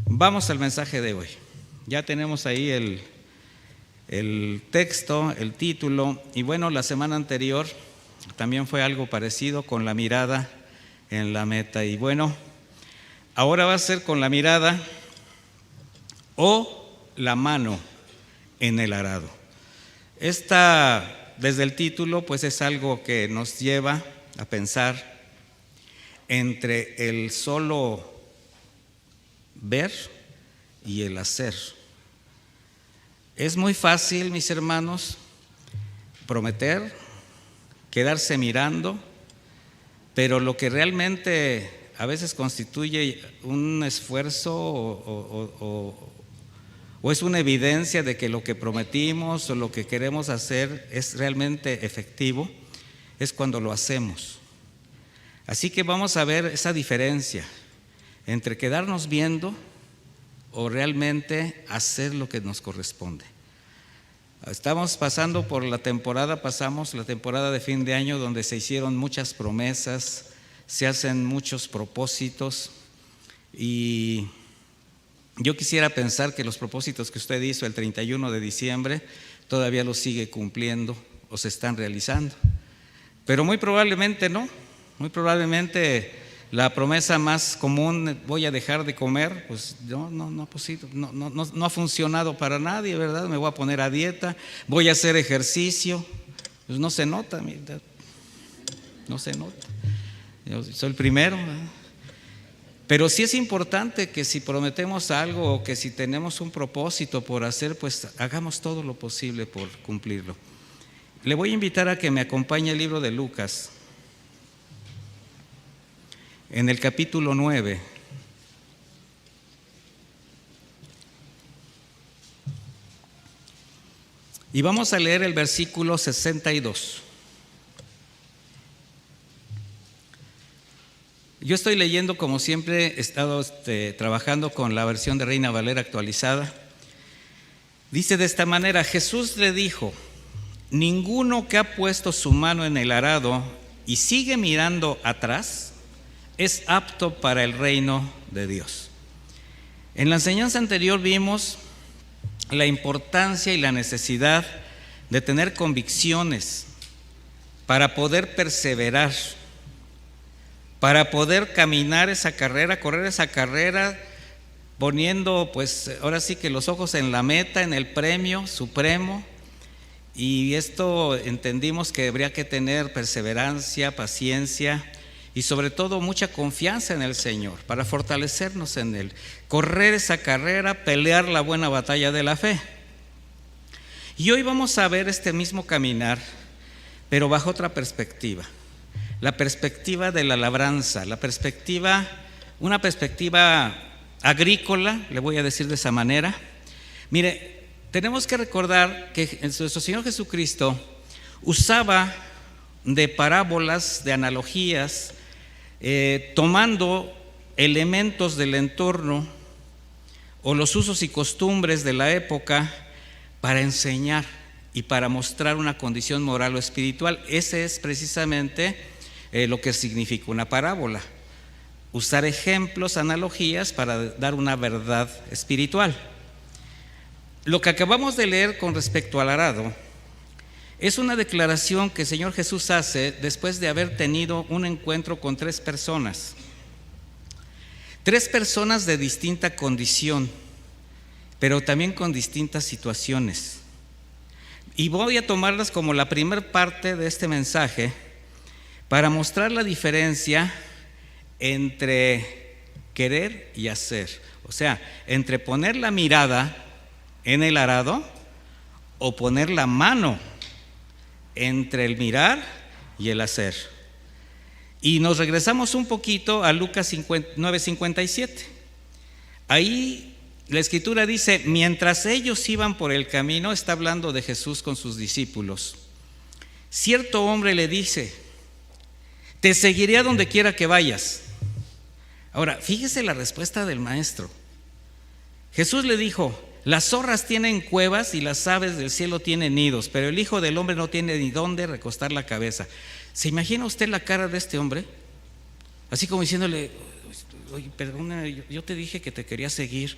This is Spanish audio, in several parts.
Vamos al mensaje de hoy. Ya tenemos ahí el texto, el título, y bueno, la semana anterior también fue algo parecido, con la mirada en la meta. Y bueno, ahora va a ser con la mirada o la mano en el arado. Desde el título, pues es algo que nos lleva a pensar entre el solo ver y el hacer. Es muy fácil, mis hermanos, prometer, quedarse mirando, pero lo que realmente a veces constituye un esfuerzo o es una evidencia de que lo que prometimos o lo que queremos hacer es realmente efectivo, es cuando lo hacemos. Así que vamos a ver esa diferencia entre quedarnos viendo o realmente hacer lo que nos corresponde. Estamos pasando por pasamos la temporada de fin de año, donde se hicieron muchas promesas, se hacen muchos propósitos, y yo quisiera pensar que los propósitos que usted hizo el 31 de diciembre todavía los sigue cumpliendo o se están realizando, pero muy probablemente no. Muy probablemente la promesa más común, voy a dejar de comer, pues no ha funcionado para nadie, ¿verdad? Me voy a poner a dieta, voy a hacer ejercicio, pues no se nota, no se nota. Yo soy el primero, ¿verdad? Pero sí es importante que si prometemos algo o que si tenemos un propósito por hacer, pues hagamos todo lo posible por cumplirlo. Le voy a invitar a que me acompañe al libro de Lucas, en el capítulo 9. Y vamos a leer el versículo 62. Yo estoy leyendo, como siempre, he estado trabajando con la versión de Reina Valera actualizada. Dice de esta manera: Jesús le dijo: ninguno que ha puesto su mano en el arado y sigue mirando atrás es apto para el reino de Dios. En la enseñanza anterior vimos la importancia y la necesidad de tener convicciones para poder perseverar, para poder caminar esa carrera, correr esa carrera, poniendo pues ahora sí que los ojos en la meta, en el premio supremo. Y esto entendimos que habría que tener perseverancia, paciencia y sobre todo mucha confianza en el Señor para fortalecernos en Él, correr esa carrera, pelear la buena batalla de la fe. Y hoy vamos a ver este mismo caminar, pero bajo otra perspectiva, la perspectiva de la labranza, una perspectiva agrícola, le voy a decir de esa manera. Mire, tenemos que recordar que nuestro Señor Jesucristo usaba de parábolas, de analogías, tomando elementos del entorno o los usos y costumbres de la época para enseñar y para mostrar una condición moral o espiritual. Ese es precisamente lo que significa una parábola: usar ejemplos, analogías para dar una verdad espiritual. Lo que acabamos de leer con respecto al arado es una declaración que el Señor Jesús hace después de haber tenido un encuentro con tres personas de distinta condición, pero también con distintas situaciones. Y voy a tomarlas como la primera parte de este mensaje para mostrar la diferencia entre querer y hacer. O sea, entre poner la mirada en el arado o poner la mano entre el mirar y el hacer. Y nos regresamos un poquito a Lucas 9:57. Ahí la escritura dice: mientras ellos iban por el camino, está hablando de Jesús con sus discípulos, cierto hombre le dice: te seguiré a donde quiera que vayas. Ahora, fíjese la respuesta del maestro. Jesús le dijo: las zorras tienen cuevas y las aves del cielo tienen nidos, pero el Hijo del Hombre no tiene ni dónde recostar la cabeza. ¿Se imagina usted la cara de este hombre? Así como diciéndole: oye, perdona, yo te dije que te quería seguir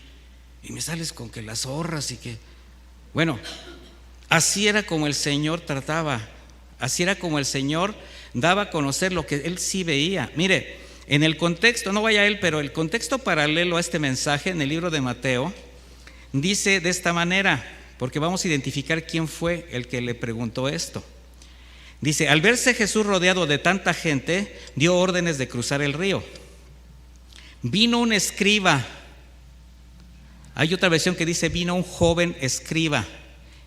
y me sales con que las zorras y que... Bueno, así era como el Señor trataba, así era como el Señor daba a conocer lo que Él sí veía. Mire, en el contexto, no vaya a él, pero el contexto paralelo a este mensaje en el libro de Mateo dice de esta manera, porque vamos a identificar quién fue el que le preguntó esto. Dice, al verse Jesús rodeado de tanta gente, dio órdenes de cruzar el río. Vino un escriba. Hay otra versión que dice, vino un joven escriba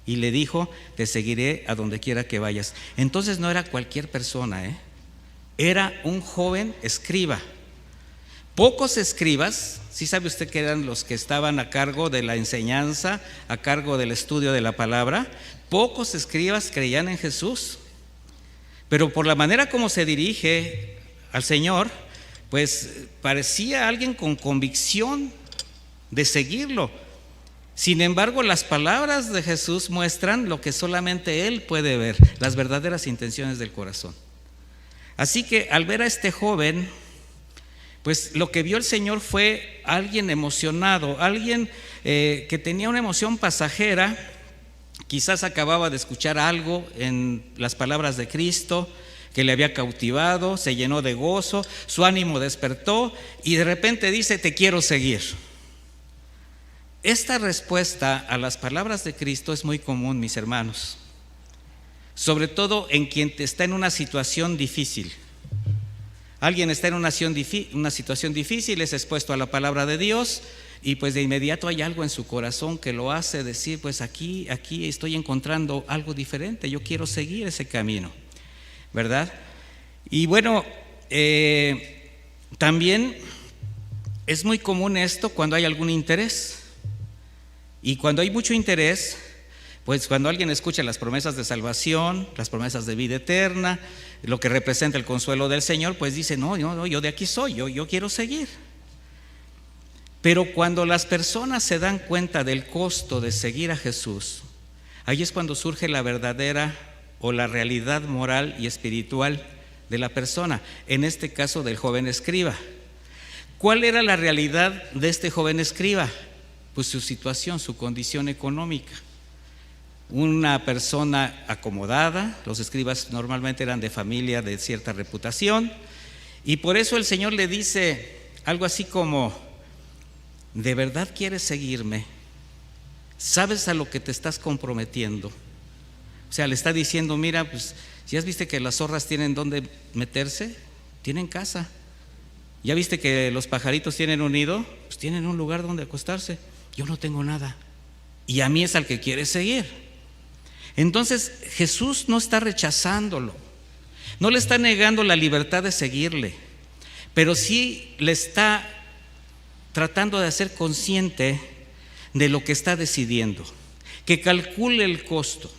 y le dijo, te seguiré a donde quiera que vayas. Entonces no era cualquier persona, era un joven escriba. Pocos escribas, ¿sí sabe usted que eran los que estaban a cargo de la enseñanza, a cargo del estudio de la palabra? Pocos escribas creían en Jesús. Pero por la manera como se dirige al Señor, pues parecía alguien con convicción de seguirlo. Sin embargo, las palabras de Jesús muestran lo que solamente Él puede ver, las verdaderas intenciones del corazón. Así que al ver a este joven, pues lo que vio el Señor fue alguien emocionado, alguien que tenía una emoción pasajera. Quizás acababa de escuchar algo en las palabras de Cristo que le había cautivado, se llenó de gozo, su ánimo despertó y de repente dice, te quiero seguir. Esta respuesta a las palabras de Cristo es muy común, mis hermanos, sobre todo en quien está en una situación difícil. Alguien está en una situación difícil, es expuesto a la palabra de Dios y pues de inmediato hay algo en su corazón que lo hace decir, pues aquí estoy encontrando algo diferente, yo quiero seguir ese camino, ¿verdad? Y bueno, también es muy común esto cuando hay algún interés. Y cuando hay mucho interés, pues cuando alguien escucha las promesas de salvación, las promesas de vida eterna, lo que representa el consuelo del Señor, pues dice, no, yo de aquí soy, yo quiero seguir. Pero cuando las personas se dan cuenta del costo de seguir a Jesús, ahí es cuando surge la verdadera o la realidad moral y espiritual de la persona, en este caso del joven escriba. ¿Cuál era la realidad de este joven escriba? Pues su situación, su condición económica. Una persona acomodada, los escribas normalmente eran de familia de cierta reputación, y por eso el Señor le dice algo así como, ¿de verdad quieres seguirme? ¿Sabes a lo que te estás comprometiendo? O sea, le está diciendo, mira, pues ¿ya viste que las zorras tienen dónde meterse? Tienen casa. ¿Ya viste que los pajaritos tienen un nido? Pues tienen un lugar donde acostarse. Yo no tengo nada y a mí es al que quiere seguir. Entonces Jesús no está rechazándolo, no le está negando la libertad de seguirle, pero sí le está tratando de hacer consciente de lo que está decidiendo, que calcule el costo.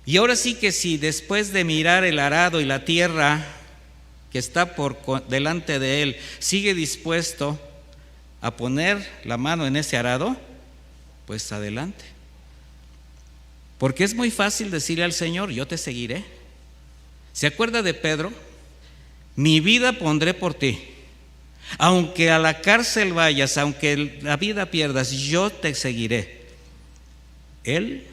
Y ahora sí que si después de mirar el arado y la tierra que está delante de él, sigue dispuesto a poner la mano en ese arado, pues adelante. Porque es muy fácil decirle al Señor, yo te seguiré. ¿Se acuerda de Pedro? Mi vida pondré por ti. Aunque a la cárcel vayas, aunque la vida pierdas, yo te seguiré. Él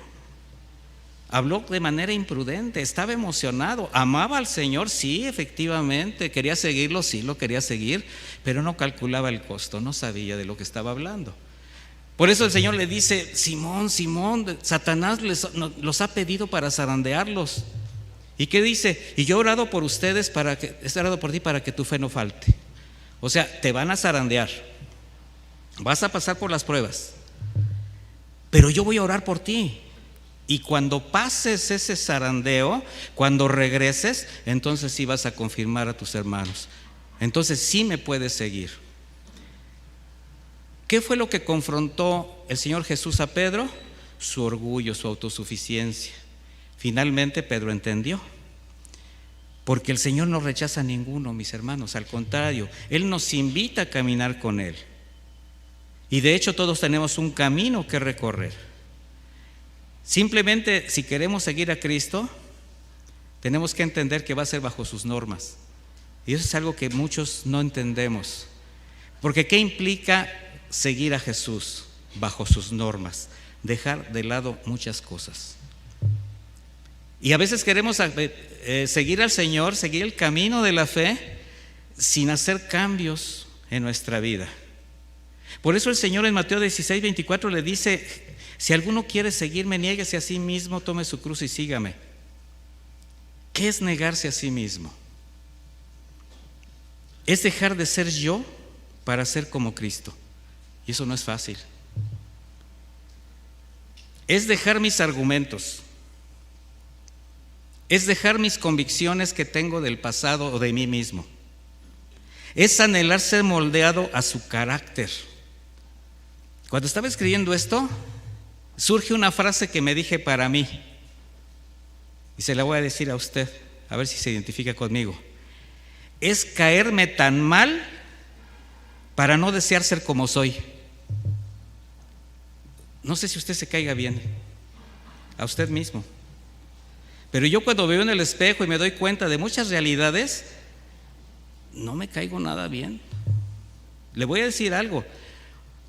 habló de manera imprudente, estaba emocionado, amaba al Señor, sí, efectivamente, quería seguirlo, sí, lo quería seguir, pero no calculaba el costo, no sabía de lo que estaba hablando. Por eso el Señor le dice, Simón, Simón, Satanás los ha pedido para zarandearlos. ¿Y qué dice? Y yo he orado por ustedes, he orado por ti para que tu fe no falte. O sea, te van a zarandear, vas a pasar por las pruebas, pero yo voy a orar por ti. Y cuando pases ese zarandeo, cuando regreses, entonces sí vas a confirmar a tus hermanos. Entonces sí me puedes seguir. ¿Qué fue lo que confrontó el Señor Jesús a Pedro? Su orgullo, su autosuficiencia. Finalmente Pedro entendió. Porque el Señor no rechaza a ninguno, mis hermanos. Al contrario, Él nos invita a caminar con Él. Y de hecho todos tenemos un camino que recorrer. Simplemente, si queremos seguir a Cristo, tenemos que entender que va a ser bajo sus normas. Y eso es algo que muchos no entendemos. Porque ¿qué implica seguir a Jesús bajo sus normas? Dejar de lado muchas cosas. Y a veces queremos seguir al Señor, seguir el camino de la fe sin hacer cambios en nuestra vida. Por eso el Señor en Mateo 16:24 le dice: si alguno quiere seguirme, niéguese a sí mismo, tome su cruz y sígame. ¿Qué es negarse a sí mismo? Es dejar de ser yo para ser como Cristo. Y eso no es fácil. Es dejar mis argumentos. Es dejar mis convicciones que tengo del pasado o de mí mismo. Es anhelar ser moldeado a su carácter. Cuando estaba escribiendo esto, surge una frase que me dije para mí. Y se la voy a decir a usted, a ver si se identifica conmigo. Es caerme tan mal para no desear ser como soy. No sé si usted se caiga bien, a usted mismo. Pero yo cuando veo en el espejo y me doy cuenta de muchas realidades, no me caigo nada bien. Le voy a decir algo.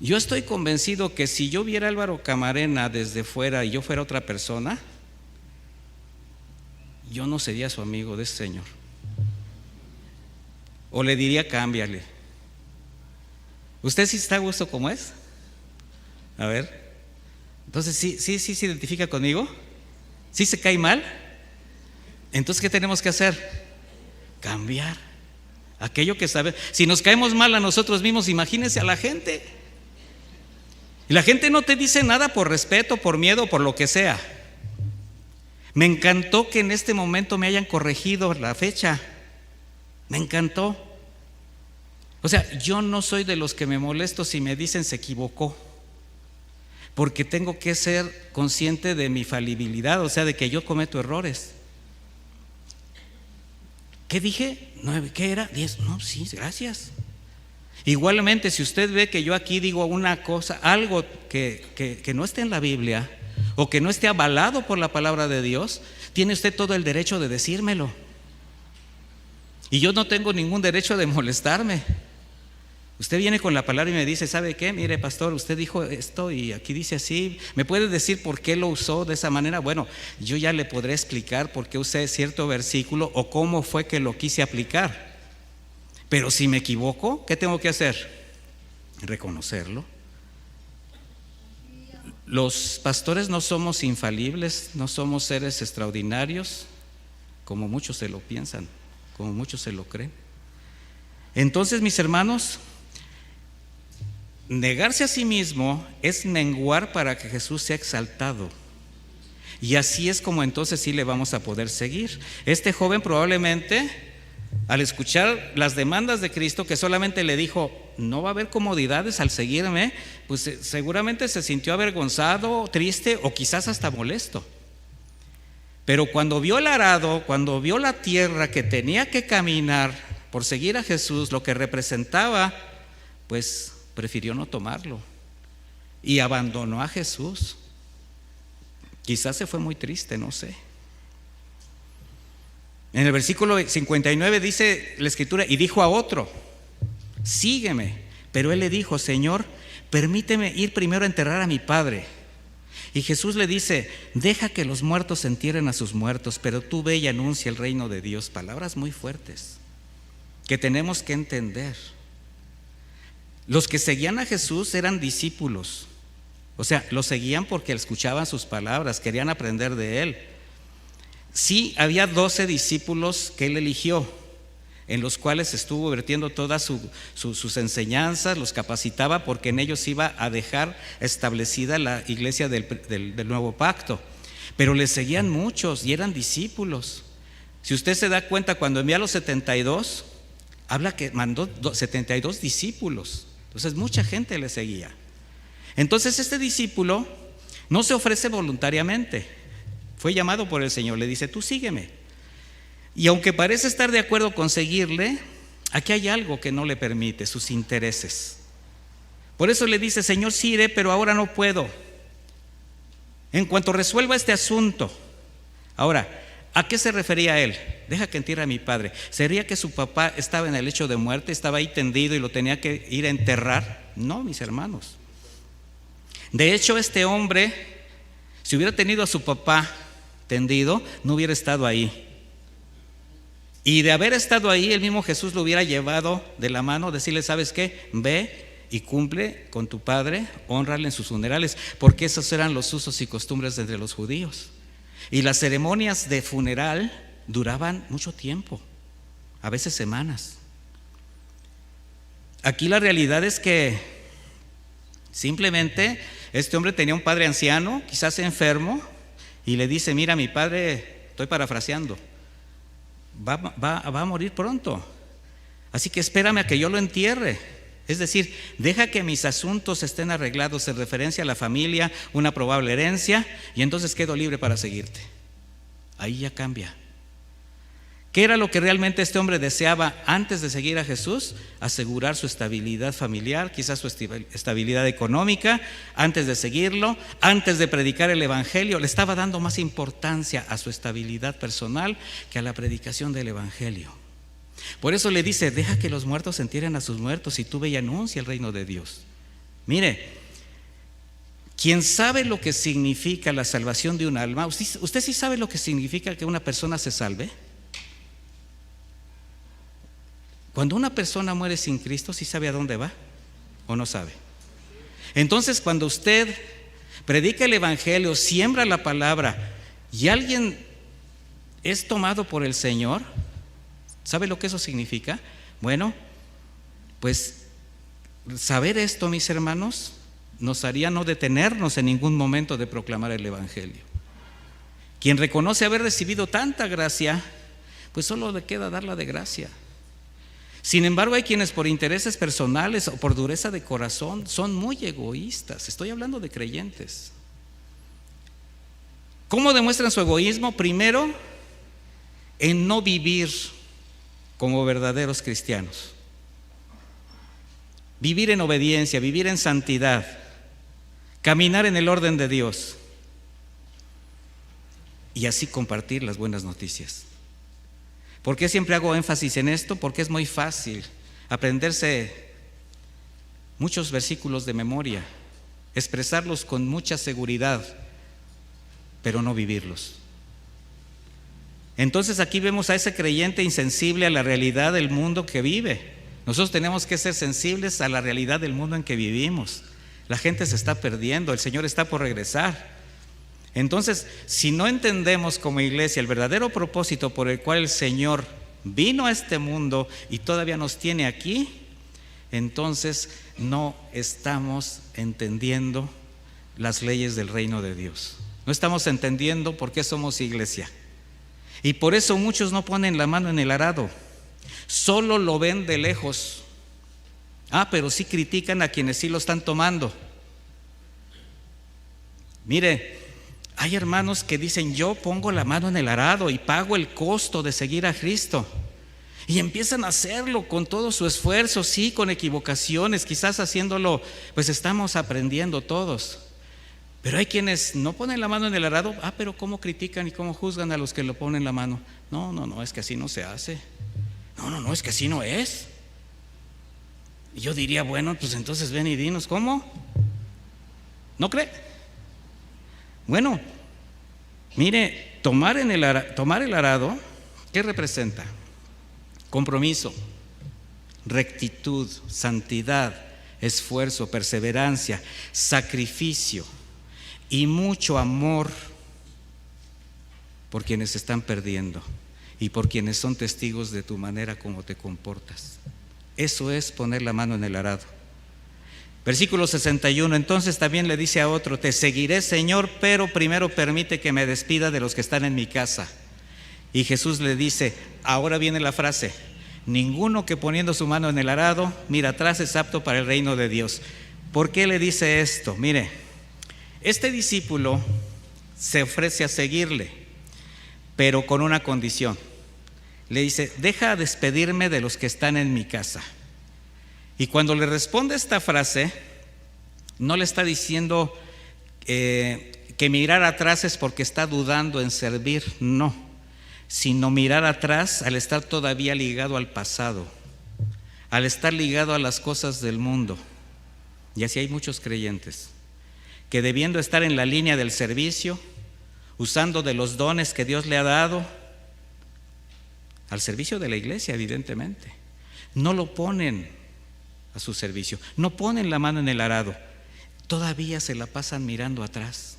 Yo estoy convencido que si yo viera a Álvaro Camarena desde fuera y yo fuera otra persona, yo no sería su amigo de ese señor. O le diría: cámbiale. ¿Usted sí está a gusto como es? A ver. Entonces, ¿sí se identifica conmigo? ¿Sí se cae mal? Entonces, ¿qué tenemos que hacer? Cambiar aquello que sabe. Si nos caemos mal a nosotros mismos, imagínense a la gente. Y la gente no te dice nada por respeto, por miedo, por lo que sea. Me encantó que en este momento me hayan corregido la fecha. Me encantó. O sea, yo no soy de los que me molesto si me dicen se equivocó, porque tengo que ser consciente de mi falibilidad, o sea, de que yo cometo errores. ¿Qué dije? 9, ¿qué era? 10. No, sí, gracias. Igualmente, si usted ve que yo aquí digo una cosa, algo que no esté en la Biblia o que no esté avalado por la palabra de Dios, tiene usted todo el derecho de decírmelo. Y yo no tengo ningún derecho de molestarme. Usted viene con la palabra y me dice: ¿sabe qué? Mire, pastor, usted dijo esto y aquí dice así. ¿Me puede decir por qué lo usó de esa manera? Bueno, yo ya le podré explicar por qué usé cierto versículo o cómo fue que lo quise aplicar. Pero si me equivoco, ¿qué tengo que hacer? Reconocerlo. Los pastores no somos infalibles, no somos seres extraordinarios, como muchos se lo piensan, como muchos se lo creen. Entonces, mis hermanos, negarse a sí mismo es menguar para que Jesús sea exaltado. Y así es como entonces sí le vamos a poder seguir. Este joven probablemente, al escuchar las demandas de Cristo, que solamente le dijo: no va a haber comodidades al seguirme, pues seguramente se sintió avergonzado, triste o quizás hasta molesto. Pero cuando vio el arado, cuando vio la tierra que tenía que caminar por seguir a Jesús, lo que representaba, pues prefirió no tomarlo y abandonó a Jesús. Quizás se fue muy triste, no sé. En el versículo 59 dice la Escritura: y dijo a otro: sígueme. Pero él le dijo: Señor, permíteme ir primero a enterrar a mi padre. Y Jesús le dice: deja que los muertos entierren a sus muertos, pero tú ve y anuncia el reino de Dios. Palabras muy fuertes que tenemos que entender. Los que seguían a Jesús eran discípulos. O sea, lo seguían porque escuchaban sus palabras, querían aprender de él. Sí, había 12 discípulos que él eligió, en los cuales estuvo vertiendo todas sus enseñanzas, los capacitaba, porque en ellos iba a dejar establecida la iglesia del nuevo pacto. Pero le seguían muchos y eran discípulos. Si usted se da cuenta, cuando envía a los 72, habla que mandó 72 discípulos. Entonces mucha gente le seguía. Entonces este discípulo no se ofrece voluntariamente, fue llamado por el Señor, le dice: tú sígueme. Y aunque parece estar de acuerdo con seguirle, aquí hay algo que no le permite: sus intereses. Por eso le dice: Señor, sí iré, pero ahora no puedo. En cuanto resuelva este asunto. Ahora, ¿A qué se refería él? Deja que entierre a mi padre. ¿Sería que su papá estaba en el lecho de muerte, estaba ahí tendido y lo tenía que ir a enterrar? No, mis hermanos. De hecho, este hombre, si hubiera tenido a su papá tendido, no hubiera estado ahí. Y de haber estado ahí, el mismo Jesús lo hubiera llevado de la mano, decirle, ¿sabes qué? Ve y cumple con tu padre, hónrale en sus funerales, porque esos eran los usos y costumbres entre los judíos. Y las ceremonias de funeral duraban mucho tiempo, a veces semanas. Aquí la realidad es que simplemente este hombre tenía un padre anciano, quizás enfermo, y le dice, mira, mi padre, estoy parafraseando, va a morir pronto, así que espérame a que yo lo entierre. Es decir, deja que mis asuntos estén arreglados en referencia a la familia, una probable herencia, y entonces quedo libre para seguirte. Ahí ya cambia. ¿Qué era lo que realmente este hombre deseaba antes de seguir a Jesús? Asegurar su estabilidad familiar, quizás su estabilidad económica. Antes de seguirlo, antes de predicar el evangelio, le estaba dando más importancia a su estabilidad personal que a la predicación del evangelio. Por eso le dice, deja que los muertos entierren a sus muertos y tú ve y anuncia el reino de Dios. Mire, quien sabe lo que significa la salvación de un alma, ¿usted sí sabe lo que significa que una persona se salve? Cuando una persona muere sin Cristo, ¿sí sabe a dónde va o no sabe? Entonces, cuando usted predica el evangelio, siembra la palabra y alguien es tomado por el Señor, ¿sabe lo que eso significa? Bueno, pues saber esto, mis hermanos, nos haría no detenernos en ningún momento de proclamar el evangelio. Quien reconoce haber recibido tanta gracia, pues solo le queda darla de gracia. Sin embargo, hay quienes por intereses personales o por dureza de corazón son muy egoístas. Estoy hablando de creyentes. ¿Cómo demuestran su egoísmo? Primero, en no vivir como verdaderos cristianos. Vivir en obediencia, vivir en santidad, caminar en el orden de Dios y así compartir las buenas noticias. ¿Por qué siempre hago énfasis en esto? Porque es muy fácil aprenderse muchos versículos de memoria, expresarlos con mucha seguridad, pero no vivirlos. Entonces aquí vemos a ese creyente insensible a la realidad del mundo que vive. Nosotros tenemos que ser sensibles a la realidad del mundo en que vivimos. La gente se está perdiendo, el Señor está por regresar. Entonces, si no entendemos como iglesia el verdadero propósito por el cual el Señor vino a este mundo y todavía nos tiene aquí, entonces no estamos entendiendo las leyes del reino de Dios. No estamos entendiendo por qué somos iglesia. Y por eso muchos no ponen la mano en el arado, solo lo ven de lejos. Pero sí critican a quienes sí lo están tomando. Mire, hay hermanos que dicen, yo pongo la mano en el arado y pago el costo de seguir a Cristo. Y empiezan a hacerlo con todo su esfuerzo, sí, con equivocaciones, quizás haciéndolo, pues estamos aprendiendo todos. Pero hay quienes no ponen la mano en el arado, pero ¿cómo critican y cómo juzgan a los que lo ponen la mano? No, es que así no se hace. No, es que así no es. Y yo diría, bueno, pues entonces ven y dinos, ¿cómo? ¿No cree? Bueno, mire, tomar el arado, ¿qué representa? Compromiso, rectitud, santidad, esfuerzo, perseverancia, sacrificio y mucho amor por quienes se están perdiendo y por quienes son testigos de tu manera como te comportas. Eso es poner la mano en el arado. Versículo 61, entonces también le dice a otro, te seguiré, Señor, pero primero permite que me despida de los que están en mi casa. Y Jesús le dice, ahora viene la frase, ninguno que poniendo su mano en el arado mira atrás es apto para el reino de Dios. ¿Por qué le dice esto? Mire, este discípulo se ofrece a seguirle, pero con una condición. Le dice, deja despedirme de los que están en mi casa. Y cuando le responde esta frase, no le está diciendo que mirar atrás es porque está dudando en servir, no. sino mirar atrás al estar todavía ligado al pasado, al estar ligado a las cosas del mundo. Y así hay muchos creyentes que, debiendo estar en la línea del servicio, usando de los dones que Dios le ha dado, al servicio de la iglesia, evidentemente, no lo ponen a su servicio, no ponen la mano en el arado, todavía se la pasan mirando atrás,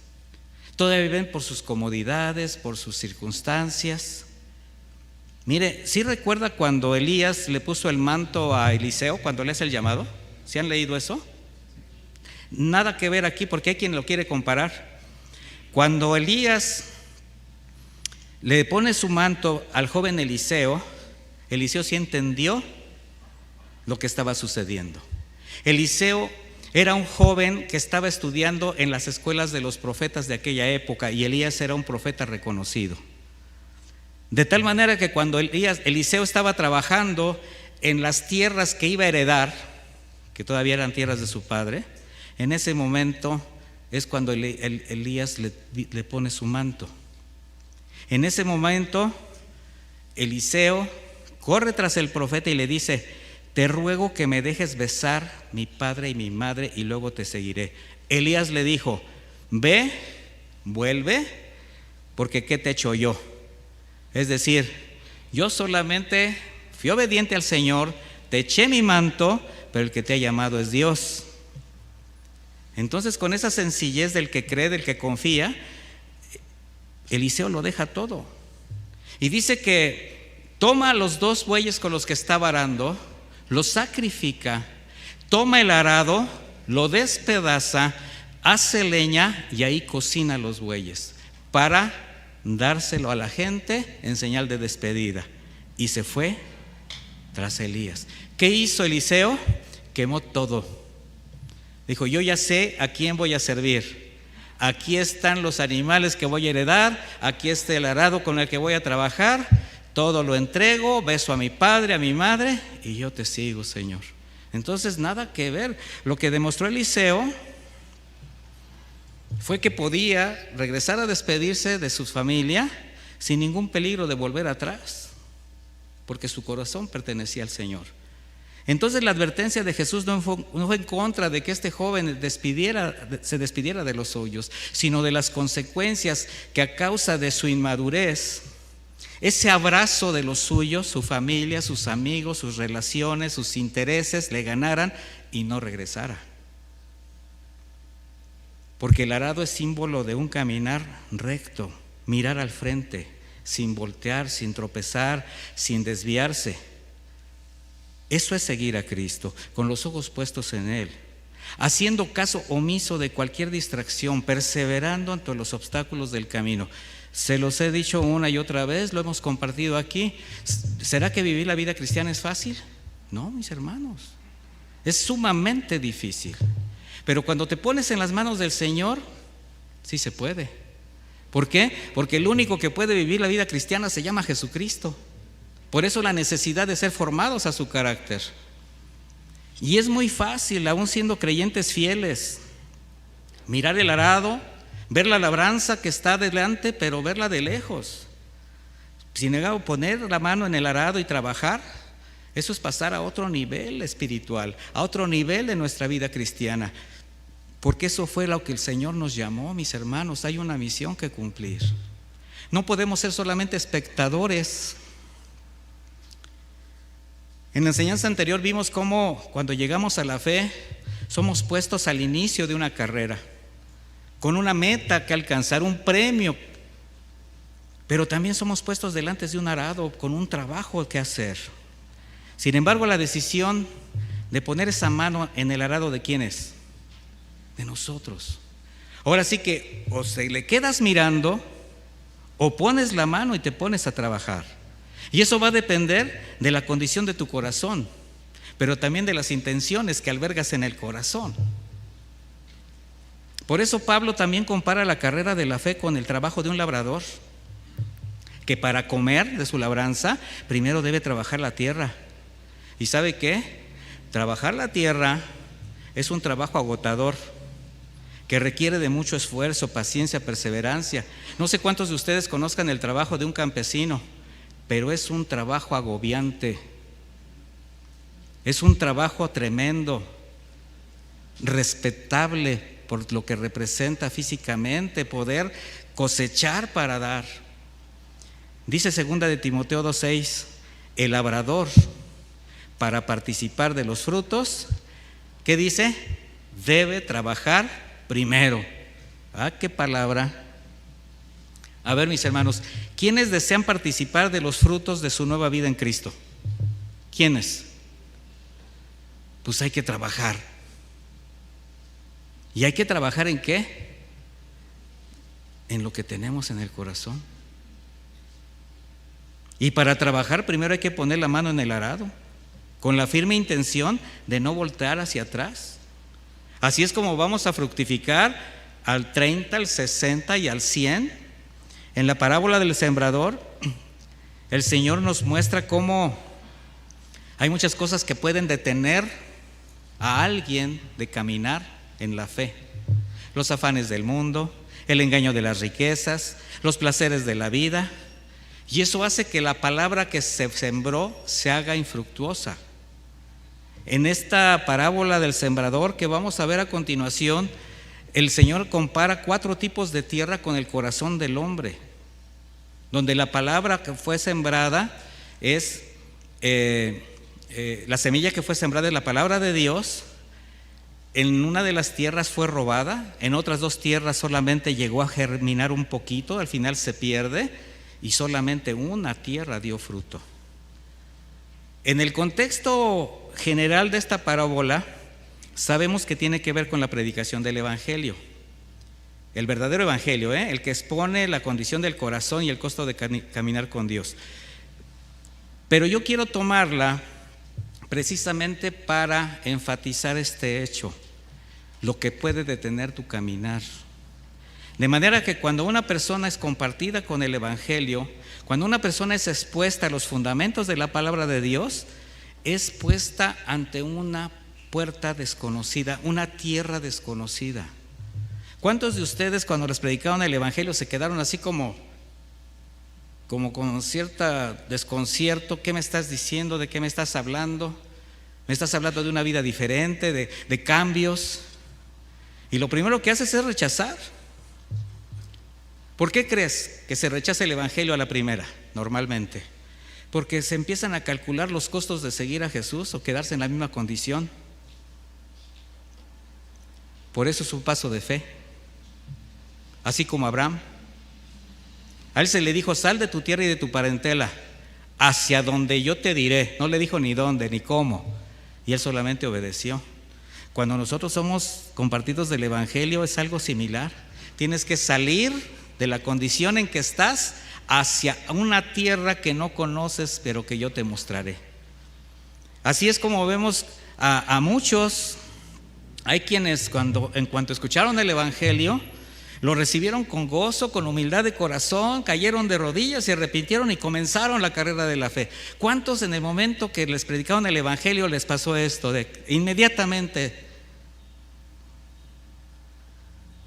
todavía viven por sus comodidades, por sus circunstancias. Mire, ¿sí recuerda cuando Elías le puso el manto a Eliseo, cuando le hace el llamado? ¿Sí han leído eso? Nada que ver aquí, porque hay quien lo quiere comparar. Cuando Elías le pone su manto al joven Eliseo, Eliseo sí entendió lo que estaba sucediendo. Eliseo era un joven que estaba estudiando en las escuelas de los profetas de aquella época, y Elías era un profeta reconocido. De tal manera que cuando Eliseo estaba trabajando en las tierras que iba a heredar, que todavía eran tierras de su padre, en ese momento es cuando Elías le pone su manto. En ese momento Eliseo corre tras el profeta y le dice: te ruego que me dejes besar mi padre y mi madre y luego te seguiré. Elías le dijo: ve, vuelve, porque ¿qué te he hecho yo? Es decir, yo solamente fui obediente al Señor, te eché mi manto, pero el que te ha llamado es Dios. Entonces, con esa sencillez del que cree, del que confía, Eliseo lo deja todo. Y dice que toma los 2 bueyes con los que estaba arando, los sacrifica, toma el arado, lo despedaza, hace leña y ahí cocina los bueyes para dárselo a la gente en señal de despedida. Y se fue tras Elías. ¿Qué hizo Eliseo? Quemó todo. Dijo: yo ya sé a quién voy a servir. Aquí están los animales que voy a heredar, aquí está el arado con el que voy a trabajar, todo lo entrego, beso a mi padre, a mi madre, y yo te sigo, Señor. Entonces, nada que ver. Lo que demostró Eliseo fue que podía regresar a despedirse de su familia sin ningún peligro de volver atrás, porque su corazón pertenecía al Señor. Entonces, la advertencia de Jesús no fue en contra de que este joven se despidiera de los suyos, sino de las consecuencias que, a causa de su inmadurez, ese abrazo de los suyos, su familia, sus amigos, sus relaciones, sus intereses, le ganaran y no regresara. Porque el arado es símbolo de un caminar recto, mirar al frente, sin voltear, sin tropezar, sin desviarse. Eso es seguir a Cristo, con los ojos puestos en Él, haciendo caso omiso de cualquier distracción, perseverando ante los obstáculos del camino. Se los he dicho una y otra vez, lo hemos compartido aquí. ¿Será que vivir la vida cristiana es fácil? No, mis hermanos, es sumamente difícil. Pero cuando te pones en las manos del Señor, sí se puede. ¿Por qué? Porque el único que puede vivir la vida cristiana se llama Jesucristo. Por eso la necesidad de ser formados a su carácter. Y es muy fácil, aún siendo creyentes fieles, mirar el arado, ver la labranza que está delante, pero verla de lejos. Sin embargo, poner la mano en el arado y trabajar, eso es pasar a otro nivel espiritual, a otro nivel de nuestra vida cristiana. Porque eso fue lo que el Señor nos llamó, mis hermanos. Hay una misión que cumplir. No podemos ser solamente espectadores. En la enseñanza anterior vimos cómo cuando llegamos a la fe somos puestos al inicio de una carrera, con una meta que alcanzar, un premio, pero también somos puestos delante de un arado con un trabajo que hacer. Sin embargo, la decisión de poner esa mano en el arado, ¿de quién es? De nosotros. Ahora sí que o se le quedas mirando o pones la mano y te pones a trabajar. Y eso va a depender de la condición de tu corazón, pero también de las intenciones que albergas en el corazón. Por eso Pablo también compara la carrera de la fe con el trabajo de un labrador, que para comer de su labranza primero debe trabajar la tierra. ¿Y sabe qué? Trabajar la tierra es un trabajo agotador, que requiere de mucho esfuerzo, paciencia, perseverancia. No sé cuántos de ustedes conozcan el trabajo de un campesino. pero es un trabajo agobiante, es un trabajo tremendo, respetable por lo que representa físicamente, poder cosechar para dar. Dice 2 de Timoteo 2:6, el labrador, para participar de los frutos, ¿qué dice? Debe trabajar primero. Ah, qué palabra. A ver, mis hermanos, ¿quiénes desean participar de los frutos de su nueva vida en Cristo? ¿Quiénes? Pues hay que trabajar. ¿Y hay que trabajar en qué? En lo que tenemos en el corazón. Y para trabajar primero hay que poner la mano en el arado, con la firme intención de no voltear hacia atrás. Así es como vamos a fructificar al 30, al 60 y al 100. En la parábola del sembrador, el Señor nos muestra cómo hay muchas cosas que pueden detener a alguien de caminar en la fe. Los afanes del mundo, el engaño de las riquezas, los placeres de la vida. Y eso hace que la palabra que se sembró se haga infructuosa. En esta parábola del sembrador que vamos a ver a continuación, el Señor compara 4 tipos de tierra con el corazón del hombre, donde la palabra que fue sembrada es, la semilla que fue sembrada es la palabra de Dios. En una de las tierras fue robada, en otras 2 tierras solamente llegó a germinar un poquito, al final se pierde, y solamente una tierra dio fruto. En el contexto general de esta parábola, sabemos que tiene que ver con la predicación del Evangelio. El verdadero Evangelio, el que expone la condición del corazón y el costo de caminar con Dios. Pero yo quiero tomarla precisamente para enfatizar este hecho, lo que puede detener tu caminar. De manera que cuando una persona es compartida con el Evangelio, cuando una persona es expuesta a los fundamentos de la palabra de Dios, es puesta ante una puerta desconocida, una tierra desconocida. ¿Cuántos de ustedes cuando les predicaron el Evangelio se quedaron así como con cierto desconcierto? ¿Qué me estás diciendo? ¿De qué me estás hablando? ¿Me estás hablando de una vida diferente, de cambios? Y lo primero que haces es rechazar. ¿Por qué crees que se rechaza el Evangelio a la primera, normalmente? Porque se empiezan a calcular los costos de seguir a Jesús o quedarse en la misma condición. Por eso es un paso de fe. Así como Abraham. A él se le dijo: sal de tu tierra y de tu parentela, hacia donde yo te diré. No le dijo ni dónde ni cómo. Y él solamente obedeció. Cuando nosotros somos compartidos del Evangelio es algo similar. Tienes que salir de la condición en que estás hacia una tierra que no conoces, pero que yo te mostraré. Así es como vemos a muchos. Hay quienes en cuanto escucharon el Evangelio, lo recibieron con gozo, con humildad de corazón, cayeron de rodillas, se arrepintieron y comenzaron la carrera de la fe. ¿Cuántos en el momento que les predicaron el Evangelio les pasó esto? Inmediatamente.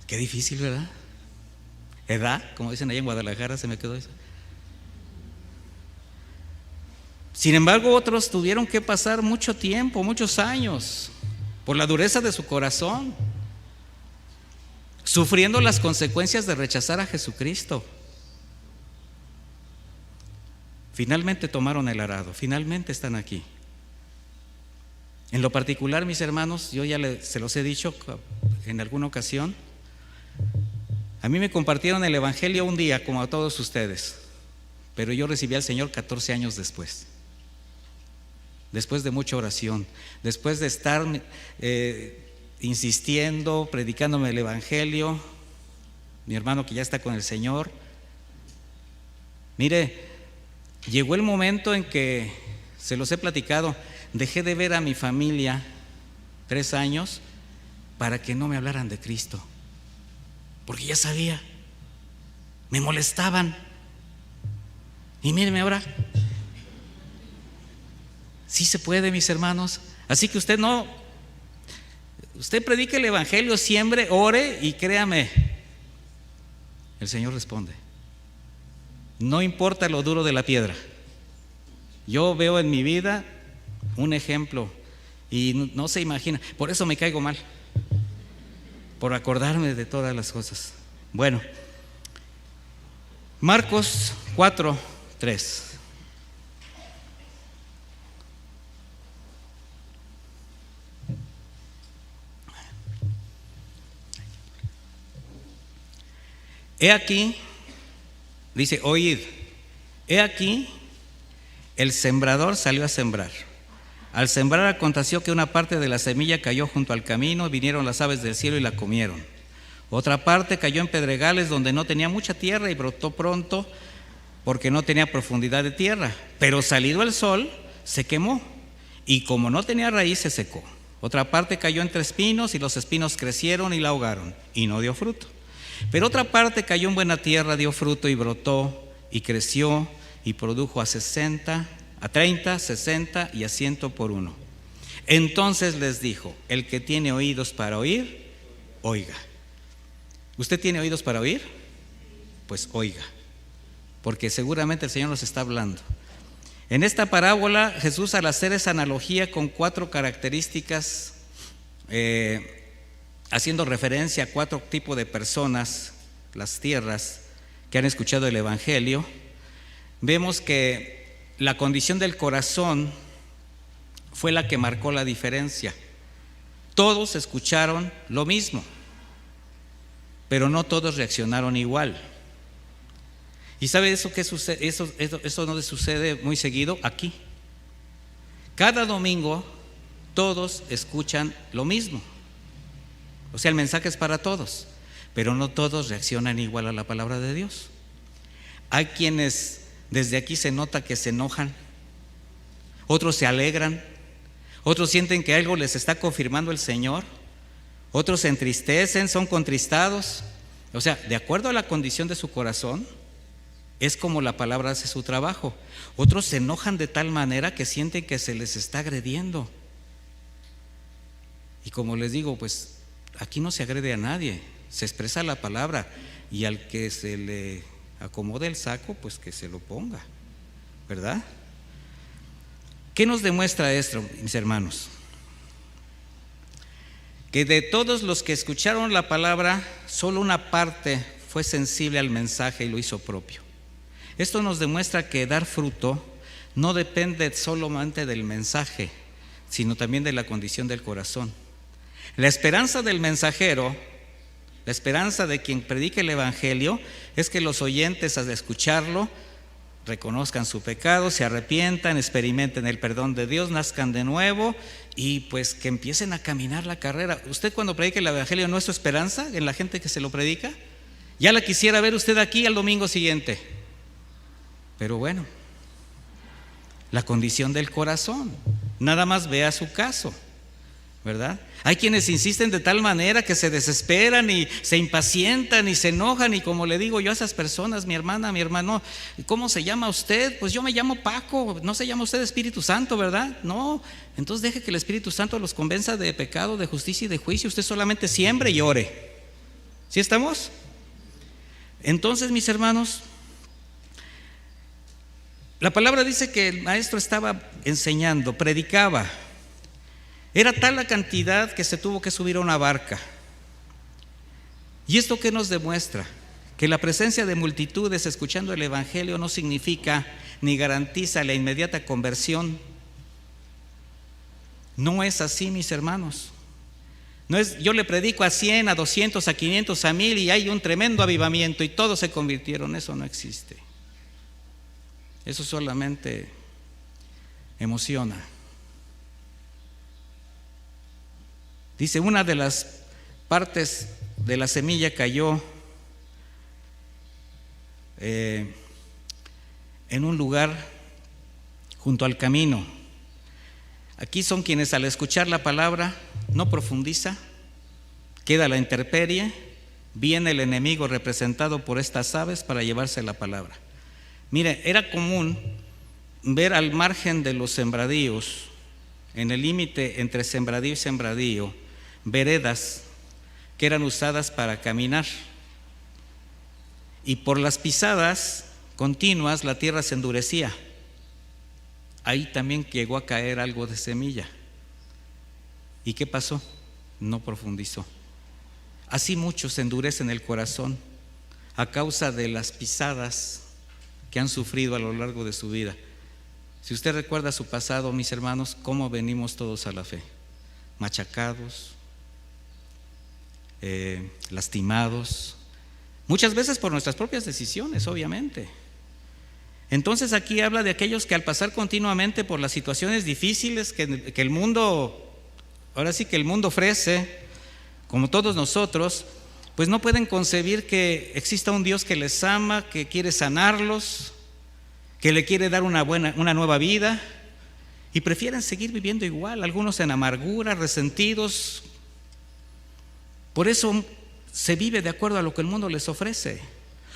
Qué difícil, ¿verdad? Edad, como dicen allá en Guadalajara, se me quedó eso. Sin embargo, otros tuvieron que pasar mucho tiempo, muchos años, por la dureza de su corazón, sufriendo las consecuencias de rechazar a Jesucristo. Finalmente tomaron el arado, finalmente están aquí. En lo particular, mis hermanos, yo ya se los he dicho en alguna ocasión, a mí me compartieron el Evangelio un día, como a todos ustedes, pero yo recibí al Señor 14 años después de mucha oración, después de estar insistiendo, predicándome el Evangelio. Mi hermano que ya está con el Señor, mire, llegó el momento en que, se los he platicado, dejé de ver a mi familia 3 años para que no me hablaran de Cristo. Porque ya sabía, me molestaban. Y mírenme ahora. Sí se puede, mis hermanos. Así que usted predique el Evangelio, siembre, ore y créame, el Señor responde. No importa lo duro de la piedra, Yo veo en mi vida un ejemplo y no se imagina, por eso me caigo mal, por acordarme de todas las cosas. Bueno, Marcos 4:3. He aquí, dice, oíd, he aquí, el sembrador salió a sembrar. Al sembrar aconteció que una parte de la semilla cayó junto al camino, vinieron las aves del cielo y la comieron. Otra parte cayó en pedregales donde no tenía mucha tierra y brotó pronto porque no tenía profundidad de tierra. Pero salido el sol, se quemó y como no tenía raíz, se secó. Otra parte cayó entre espinos y los espinos crecieron y la ahogaron y no dio fruto. Pero otra parte cayó en buena tierra, dio fruto y brotó y creció y produjo a 60, a 30, 60 y a 100 por uno. Entonces les dijo, el que tiene oídos para oír, oiga. ¿Usted tiene oídos para oír? Pues oiga, porque seguramente el Señor nos está hablando. En esta parábola, Jesús, al hacer esa analogía con 4 características, haciendo referencia a 4 tipos de personas, las tierras que han escuchado el Evangelio, vemos que la condición del corazón fue la que marcó la diferencia. Todos escucharon lo mismo, pero no todos reaccionaron igual. ¿Y sabe eso qué sucede? Eso no sucede muy seguido aquí. Cada domingo todos escuchan lo mismo. O sea, el mensaje es para todos, pero no todos reaccionan igual a la palabra de Dios. Hay quienes desde aquí se nota que se enojan, otros se alegran, otros sienten que algo les está confirmando el Señor, otros se entristecen, son contristados. O sea, de acuerdo a la condición de su corazón, es como la palabra hace su trabajo. Otros se enojan de tal manera que sienten que se les está agrediendo. Y como les digo, pues aquí no se agrede a nadie, se expresa la palabra, y al que se le acomode el saco, pues que se lo ponga, ¿verdad? ¿Qué nos demuestra esto, mis hermanos? Que de todos los que escucharon la palabra, solo una parte fue sensible al mensaje y lo hizo propio. Esto nos demuestra que dar fruto no depende solamente del mensaje, sino también de la condición del corazón. La esperanza del mensajero, la esperanza de quien predique el Evangelio, es que los oyentes al escucharlo reconozcan su pecado, se arrepientan, experimenten el perdón de Dios, nazcan de nuevo y pues que empiecen a caminar la carrera. ¿Usted cuando predica el Evangelio no es su esperanza en la gente que se lo predica? Ya la quisiera ver usted aquí al domingo siguiente. Pero bueno, la condición del corazón, nada más vea su caso, ¿verdad? Hay quienes insisten de tal manera que se desesperan y se impacientan y se enojan, y como le digo yo a esas personas, mi hermana, mi hermano, ¿cómo se llama usted? Pues yo me llamo Paco. No se llama usted Espíritu Santo, ¿verdad? No, entonces deje que el Espíritu Santo los convenza de pecado, de justicia y de juicio. Usted solamente siembre y ore. ¿Sí estamos? Entonces, mis hermanos, la palabra dice que el maestro estaba enseñando, predicaba. Era tal la cantidad que se tuvo que subir a una barca. ¿Y esto qué nos demuestra? Que la presencia de multitudes escuchando el Evangelio no significa ni garantiza la inmediata conversión. No es así, mis hermanos. No es, yo le predico a 100, a 200, a 500, a 1000 y hay un tremendo avivamiento y todos se convirtieron. Eso no existe. Eso solamente emociona. Dice, una de las partes de la semilla cayó en un lugar junto al camino. Aquí son quienes al escuchar la palabra no profundiza, queda la intemperie, viene el enemigo representado por estas aves para llevarse la palabra. Mire, era común ver al margen de los sembradíos, en el límite entre sembradío y sembradío, veredas que eran usadas para caminar, y por las pisadas continuas la tierra se endurecía. ahí también llegó a caer algo de semilla. ¿Y qué pasó? No profundizó. Así muchos endurecen el corazón a causa de las pisadas que han sufrido a lo largo de su vida. Si usted recuerda su pasado, mis hermanos, cómo venimos todos a la fe: machacados, lastimados, muchas veces por nuestras propias decisiones, obviamente. Entonces aquí habla de aquellos que al pasar continuamente por las situaciones difíciles que el mundo, ahora sí que el mundo ofrece, como todos nosotros, pues no pueden concebir que exista un Dios que les ama, que quiere sanarlos, que le quiere dar una nueva vida, y prefieren seguir viviendo igual, algunos en amargura, resentidos. Por eso se vive de acuerdo a lo que el mundo les ofrece,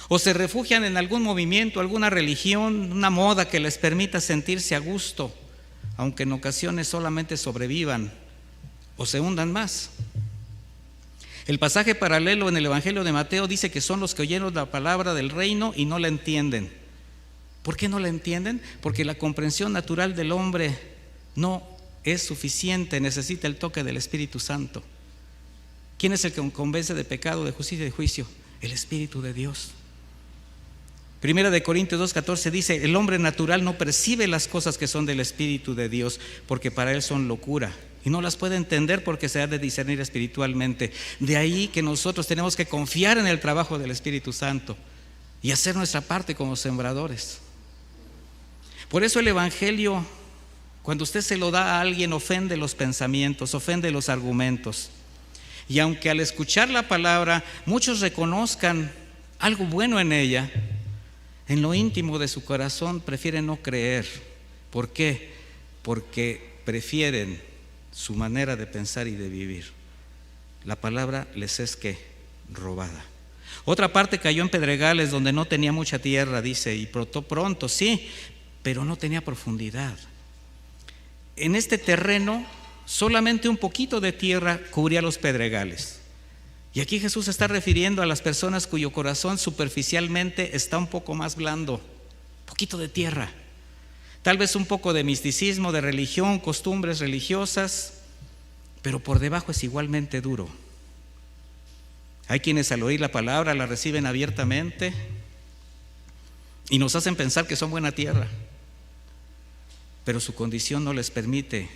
o se refugian en algún movimiento, alguna religión, una moda que les permita sentirse a gusto, aunque en ocasiones solamente sobrevivan o se hundan más. El pasaje paralelo en el Evangelio de Mateo dice que son los que oyeron la palabra del reino y no la entienden. ¿Por qué no la entienden? Porque la comprensión natural del hombre no es suficiente, necesita el toque del Espíritu Santo. ¿Quién es el que convence de pecado, de justicia y de juicio? El Espíritu de Dios. Primera de Corintios 2:14 dice: el hombre natural no percibe las cosas que son del Espíritu de Dios, porque para él son locura, y no las puede entender porque se ha de discernir espiritualmente. De ahí que nosotros tenemos que confiar en el trabajo del Espíritu Santo y hacer nuestra parte como sembradores. Por eso el Evangelio, cuando usted se lo da a alguien, ofende los pensamientos, ofende los argumentos. Y aunque al escuchar la palabra muchos reconozcan algo bueno en ella, en lo íntimo de su corazón prefieren no creer. ¿Por qué? Porque prefieren su manera de pensar y de vivir. La palabra les es ¿qué? Robada. Otra parte cayó en pedregales donde no tenía mucha tierra, dice, y brotó pronto, sí, pero no tenía profundidad. En este terreno solamente un poquito de tierra cubría los pedregales. Y aquí Jesús se está refiriendo a las personas cuyo corazón superficialmente está un poco más blando, poquito de tierra, tal vez un poco de misticismo, de religión, costumbres religiosas, pero por debajo es igualmente duro. Hay quienes al oír la palabra la reciben abiertamente y nos hacen pensar que son buena tierra, pero su condición no les permite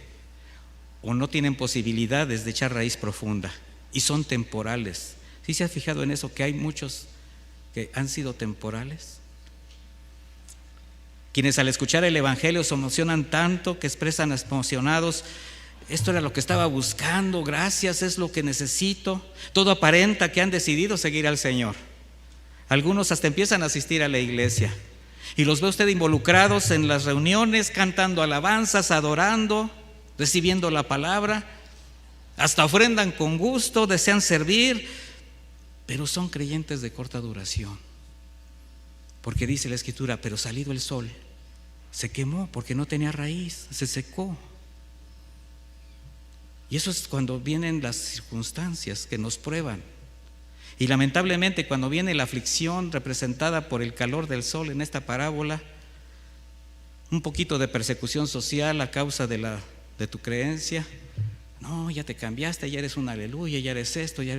o no tienen posibilidades de echar raíz profunda. Y son temporales. ¿Sí se ha fijado en eso? Que hay muchos que han sido temporales. Quienes al escuchar el Evangelio se emocionan tanto que expresan emocionados: esto era lo que estaba buscando, gracias, es lo que necesito. Todo aparenta que han decidido seguir al Señor. Algunos hasta empiezan a asistir a la iglesia y los ve usted involucrados en las reuniones, cantando alabanzas, adorando, recibiendo la palabra. Hasta ofrendan con gusto, desean servir, pero son creyentes de corta duración. Porque dice la Escritura: pero salido el sol, se quemó porque no tenía raíz, se secó. Y eso es cuando vienen las circunstancias que nos prueban. Y lamentablemente cuando viene la aflicción representada por el calor del sol en esta parábola, un poquito de persecución social a causa de tu creencia. No, ya te cambiaste, ya eres un aleluya, ya eres esto, y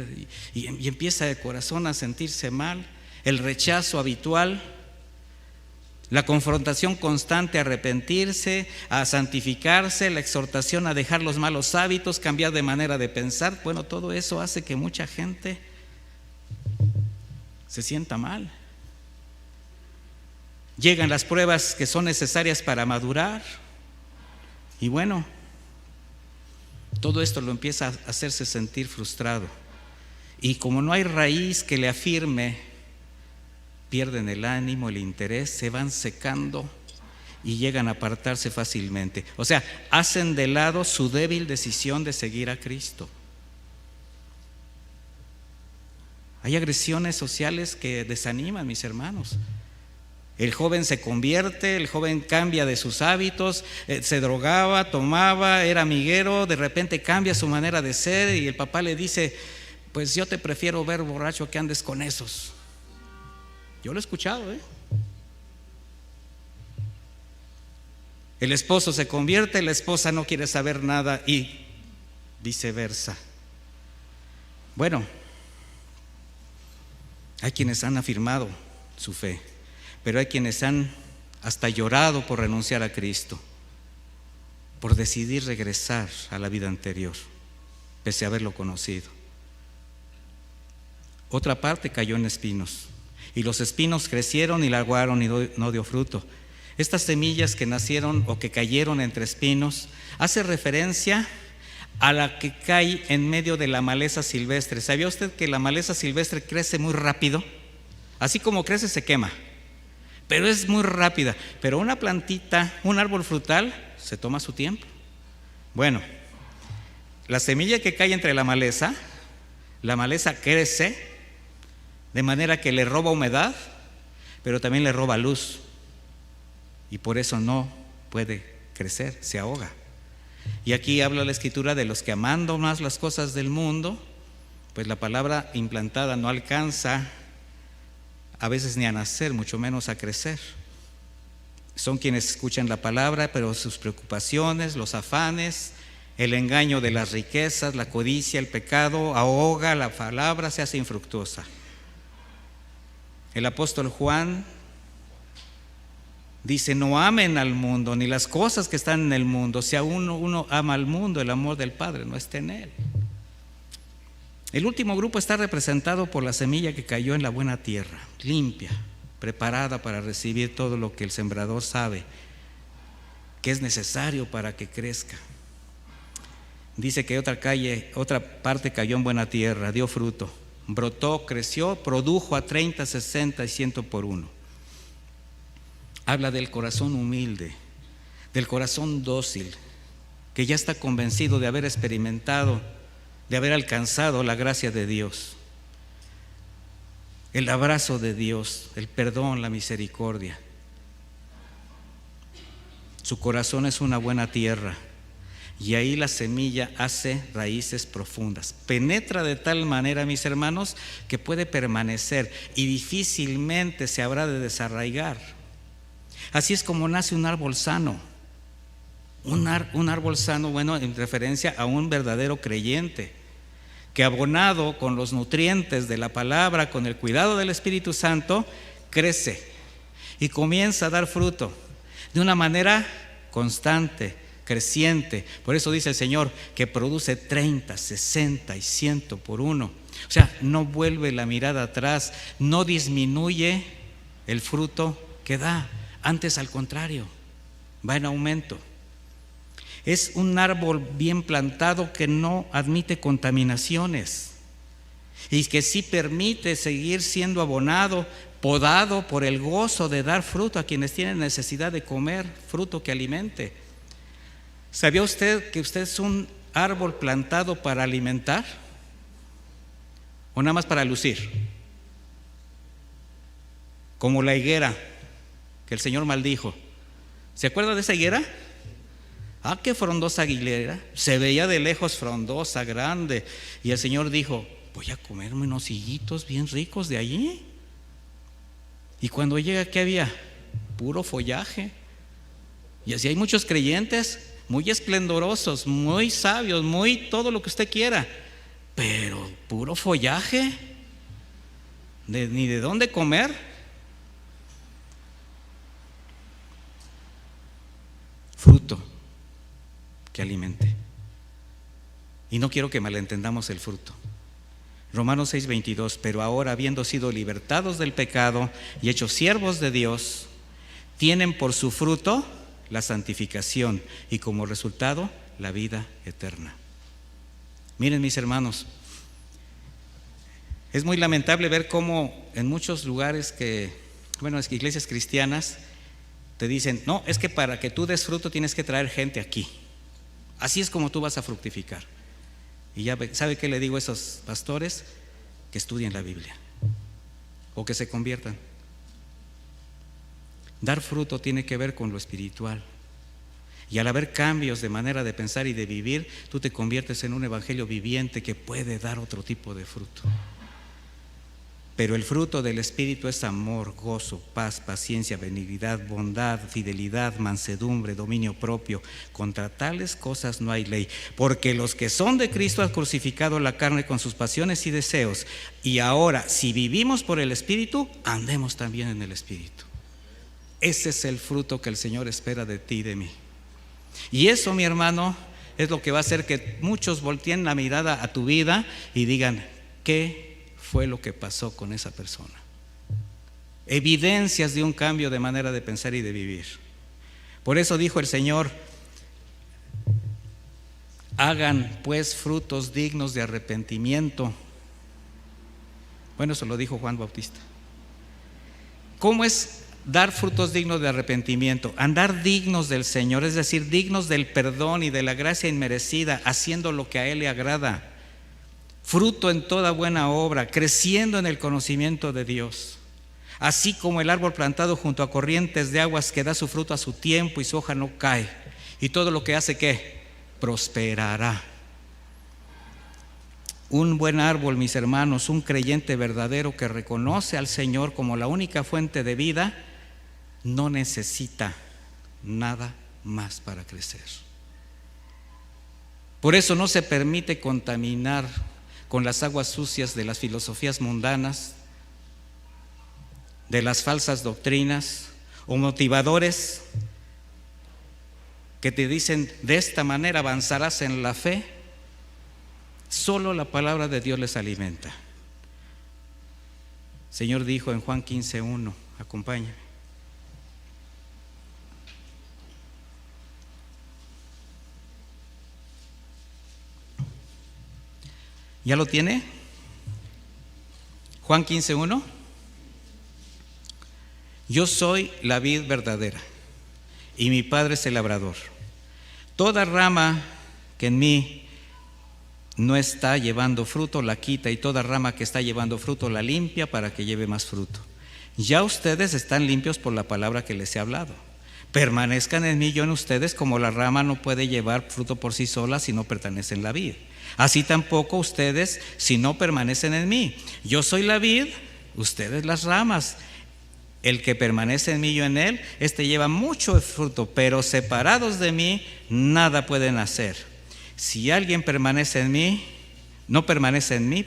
empieza el corazón a sentirse mal, el rechazo habitual, la confrontación constante a arrepentirse, a santificarse, la exhortación a dejar los malos hábitos, cambiar de manera de pensar. Bueno, todo eso hace que mucha gente se sienta mal. Llegan las pruebas que son necesarias para madurar, y bueno, todo esto lo empieza a hacerse sentir frustrado. Y como no hay raíz que le afirme, pierden el ánimo, el interés, se van secando y llegan a apartarse fácilmente. O sea, hacen de lado su débil decisión de seguir a Cristo. Hay agresiones sociales que desaniman, mis hermanos. El joven se convierte, el joven cambia de sus hábitos, se drogaba, tomaba, era amiguero, de repente cambia su manera de ser y el papá le dice: pues yo te prefiero ver borracho que andes con esos. Yo lo he escuchado, El esposo se convierte, la esposa no quiere saber nada y viceversa. Bueno, hay quienes han afirmado su fe, pero hay quienes han hasta llorado por renunciar a Cristo, por decidir regresar a la vida anterior, pese a haberlo conocido. Otra parte cayó en espinos, y los espinos crecieron y la aguaron y no dio fruto. Estas semillas que nacieron o que cayeron entre espinos hace referencia a la que cae en medio de la maleza silvestre. ¿Sabía usted que la maleza silvestre crece muy rápido? Así como crece se quema, pero es muy rápida. Pero una plantita, un árbol frutal, se toma su tiempo. Bueno, la semilla que cae entre la maleza crece de manera que le roba humedad, pero también le roba luz, y por eso no puede crecer, se ahoga. Y aquí habla la Escritura de los que, amando más las cosas del mundo, pues la palabra implantada no alcanza a veces ni a nacer, mucho menos a crecer. Son quienes escuchan la palabra, pero sus preocupaciones, los afanes, el engaño de las riquezas, la codicia, el pecado, ahoga la palabra, se hace infructuosa. El apóstol Juan dice: no amen al mundo, ni las cosas que están en el mundo. Si aún uno ama al mundo, el amor del Padre no está en él. El último grupo está representado por la semilla que cayó en la buena tierra, limpia, preparada para recibir todo lo que el sembrador sabe que es necesario para que crezca. Dice que otra parte cayó en buena tierra, dio fruto, brotó, creció, produjo a 30, 60 y 100 por uno. Habla del corazón humilde, del corazón dócil, que ya está convencido de haber experimentado, de haber alcanzado la gracia de Dios, el abrazo de Dios, el perdón, la misericordia. Su corazón es una buena tierra, y ahí la semilla hace raíces profundas. Penetra de tal manera, mis hermanos, que puede permanecer y difícilmente se habrá de desarraigar. Así es como nace un árbol sano. Un árbol sano, bueno, en referencia a un verdadero creyente, que abonado con los nutrientes de la palabra, con el cuidado del Espíritu Santo, crece y comienza a dar fruto de una manera constante, creciente. Por eso dice el Señor que produce 30, 60 y 100 por uno. O sea, no vuelve la mirada atrás, no disminuye el fruto que da, antes al contrario, va en aumento. Es un árbol bien plantado que no admite contaminaciones y que sí permite seguir siendo abonado, podado por el gozo de dar fruto a quienes tienen necesidad de comer fruto que alimente. ¿Sabía usted que usted es un árbol plantado para alimentar o nada más para lucir? Como la higuera que el Señor maldijo. ¿Se acuerda de esa higuera? Ah, qué frondosa higuera. Se veía de lejos frondosa, grande. Y el Señor dijo: voy a comerme unos higuitos bien ricos de allí. Y cuando llega, ¿qué había? Puro follaje. Y así hay muchos creyentes muy esplendorosos, muy sabios, muy todo lo que usted quiera, pero puro follaje, ni de dónde comer. Fruto que alimente. Y no quiero que malentendamos el fruto. Romanos 6:22, pero ahora, habiendo sido libertados del pecado y hechos siervos de Dios, tienen por su fruto la santificación y como resultado la vida eterna. Miren, mis hermanos, es muy lamentable ver cómo en muchos lugares iglesias cristianas te dicen: no, es que para que tú des fruto tienes que traer gente aquí. Así es como tú vas a fructificar. Y ya ¿sabe qué le digo a esos pastores? Que estudien la Biblia o que se conviertan. Dar fruto tiene que ver con lo espiritual. Y al haber cambios de manera de pensar y de vivir, tú te conviertes en un evangelio viviente que puede dar otro tipo de fruto. Pero el fruto del Espíritu es amor, gozo, paz, paciencia, benignidad, bondad, fidelidad, mansedumbre, dominio propio. Contra tales cosas no hay ley. Porque los que son de Cristo han crucificado la carne con sus pasiones y deseos. Y ahora, si vivimos por el Espíritu, andemos también en el Espíritu. Ese es el fruto que el Señor espera de ti y de mí. Y eso, mi hermano, es lo que va a hacer que muchos volteen la mirada a tu vida y digan: ¿qué fue lo que pasó con esa persona? Evidencias de un cambio de manera de pensar y de vivir. Por eso dijo el Señor: hagan pues frutos dignos de arrepentimiento. Bueno, eso lo dijo Juan Bautista. ¿Cómo es dar frutos dignos de arrepentimiento? Andar dignos del Señor, es decir, dignos del perdón y de la gracia inmerecida, haciendo lo que a Él le agrada. Fruto en toda buena obra, creciendo en el conocimiento de Dios. Así como el árbol plantado junto a corrientes de aguas que da su fruto a su tiempo y su hoja no cae. Y todo lo que hace, ¿qué? Prosperará. Un buen árbol, mis hermanos, un creyente verdadero que reconoce al Señor como la única fuente de vida, no necesita nada más para crecer. Por eso no se permite contaminar con las aguas sucias de las filosofías mundanas, de las falsas doctrinas o motivadores que te dicen: de esta manera avanzarás en la fe. Solo la palabra de Dios les alimenta. El Señor dijo en Juan 15:1, acompáñame. ¿Ya lo tiene? Juan 15:1. Yo soy la vid verdadera y mi Padre es el labrador. Toda rama que en mí no está llevando fruto la quita, y toda rama que está llevando fruto la limpia para que lleve más fruto. Ya ustedes están limpios por la palabra que les he hablado. Permanezcan en mí, yo en ustedes, como la rama no puede llevar fruto por sí sola si no pertenece en la vid. Así tampoco ustedes si no permanecen en mí. Yo soy la vid, ustedes las ramas. El que permanece en mí, yo en él, este lleva mucho fruto, pero separados de mí nada pueden hacer. Si alguien permanece en mí, no permanece en mí,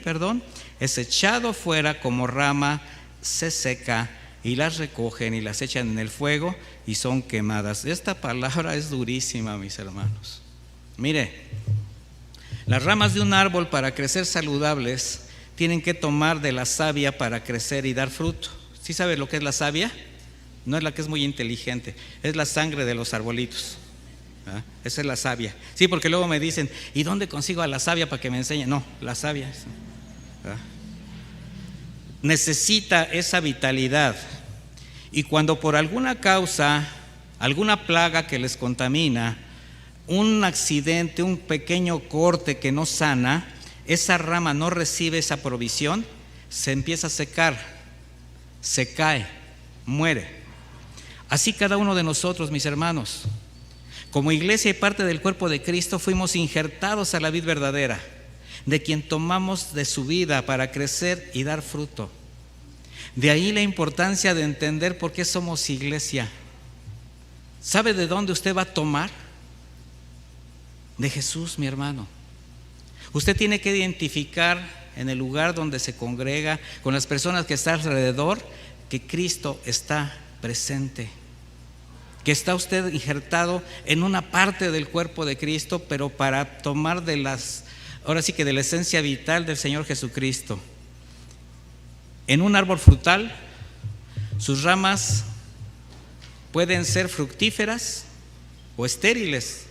es echado fuera como rama, se seca y las recogen y las echan en el fuego y son quemadas. Esta palabra es durísima, mis hermanos. Mire, las ramas de un árbol para crecer saludables tienen que tomar de la savia para crecer y dar fruto. ¿Sí sabe lo que es la savia? No es la que es muy inteligente, es la sangre de los arbolitos. ¿Ah? Esa es la savia. Sí, porque luego me dicen: ¿y dónde consigo a la savia para que me enseñe? No, la savia necesita esa vitalidad. Y cuando por alguna causa, alguna plaga que les contamina, un accidente, un pequeño corte que no sana, esa rama no recibe esa provisión, se empieza a secar, se cae, muere. Así cada uno de nosotros, mis hermanos, como iglesia y parte del cuerpo de Cristo, fuimos injertados a la vid verdadera, de quien tomamos de su vida para crecer y dar fruto. De ahí la importancia de entender por qué somos iglesia. ¿Sabe de dónde usted va a tomar? De Jesús, mi hermano. Usted tiene que identificar en el lugar donde se congrega, con las personas que están alrededor, que Cristo está presente, que está usted injertado en una parte del cuerpo de Cristo, pero para tomar de ahora sí que de la esencia vital del Señor Jesucristo. En un árbol frutal, sus ramas pueden ser fructíferas o estériles,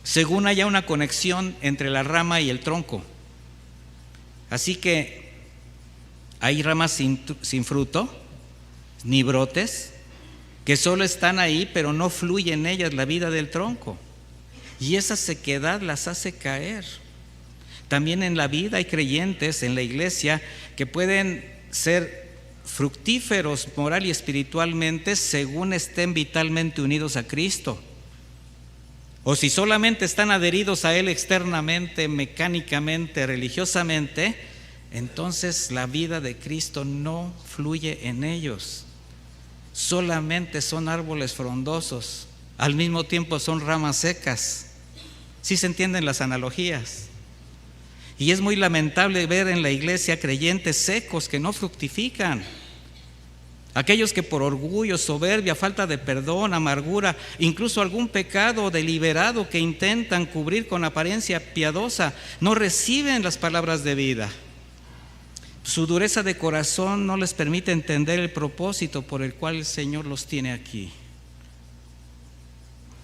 según haya una conexión entre la rama y el tronco. Así que hay ramas sin fruto, ni brotes, que solo están ahí, pero no fluye en ellas la vida del tronco. Y esa sequedad las hace caer. También en la vida hay creyentes en la iglesia que pueden ser fructíferos moral y espiritualmente según estén vitalmente unidos a Cristo. O si solamente están adheridos a Él externamente, mecánicamente, religiosamente, entonces la vida de Cristo no fluye en ellos. Solamente son árboles frondosos, al mismo tiempo son ramas secas. ¿Sí se entienden las analogías? Y es muy lamentable ver en la iglesia creyentes secos que no fructifican. Aquellos que por orgullo, soberbia, falta de perdón, amargura, incluso algún pecado deliberado que intentan cubrir con apariencia piadosa, no reciben las palabras de vida. Su dureza de corazón no les permite entender el propósito por el cual el Señor los tiene aquí.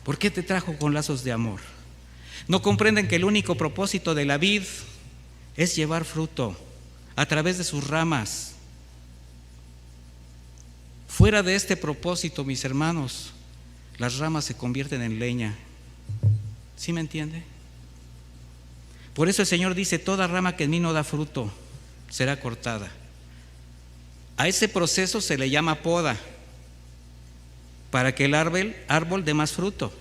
¿Por qué te trajo con lazos de amor? No comprenden que el único propósito de la vid es llevar fruto a través de sus ramas. Fuera de este propósito, mis hermanos, las ramas se convierten en leña. ¿Sí me entiende? Por eso el Señor dice: toda rama que en mí no da fruto será cortada. A ese proceso se le llama poda, para que el árbol dé más fruto.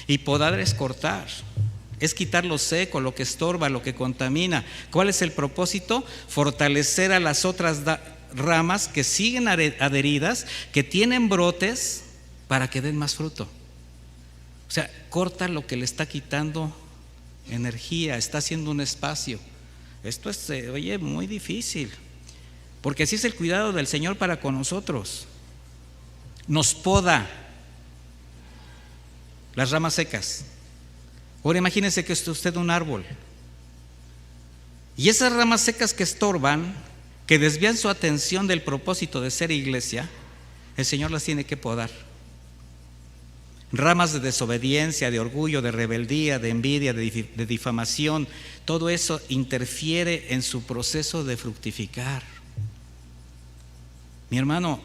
Y podar es cortar, es quitar lo seco, lo que estorba, lo que contamina. ¿Cuál es el propósito? Fortalecer a las otras ramas que siguen adheridas, que tienen brotes, para que den más fruto. O sea, corta lo que le está quitando energía, está haciendo un espacio. Esto es, oye, muy difícil, porque así es el cuidado del Señor para con nosotros. Nos poda las ramas secas. Ahora imagínense que es usted un árbol, y esas ramas secas que estorban, que desvían su atención del propósito de ser iglesia, el Señor las tiene que podar. Ramas de desobediencia, de orgullo, de rebeldía, de envidia, de difamación, todo eso interfiere en su proceso de fructificar. Mi hermano,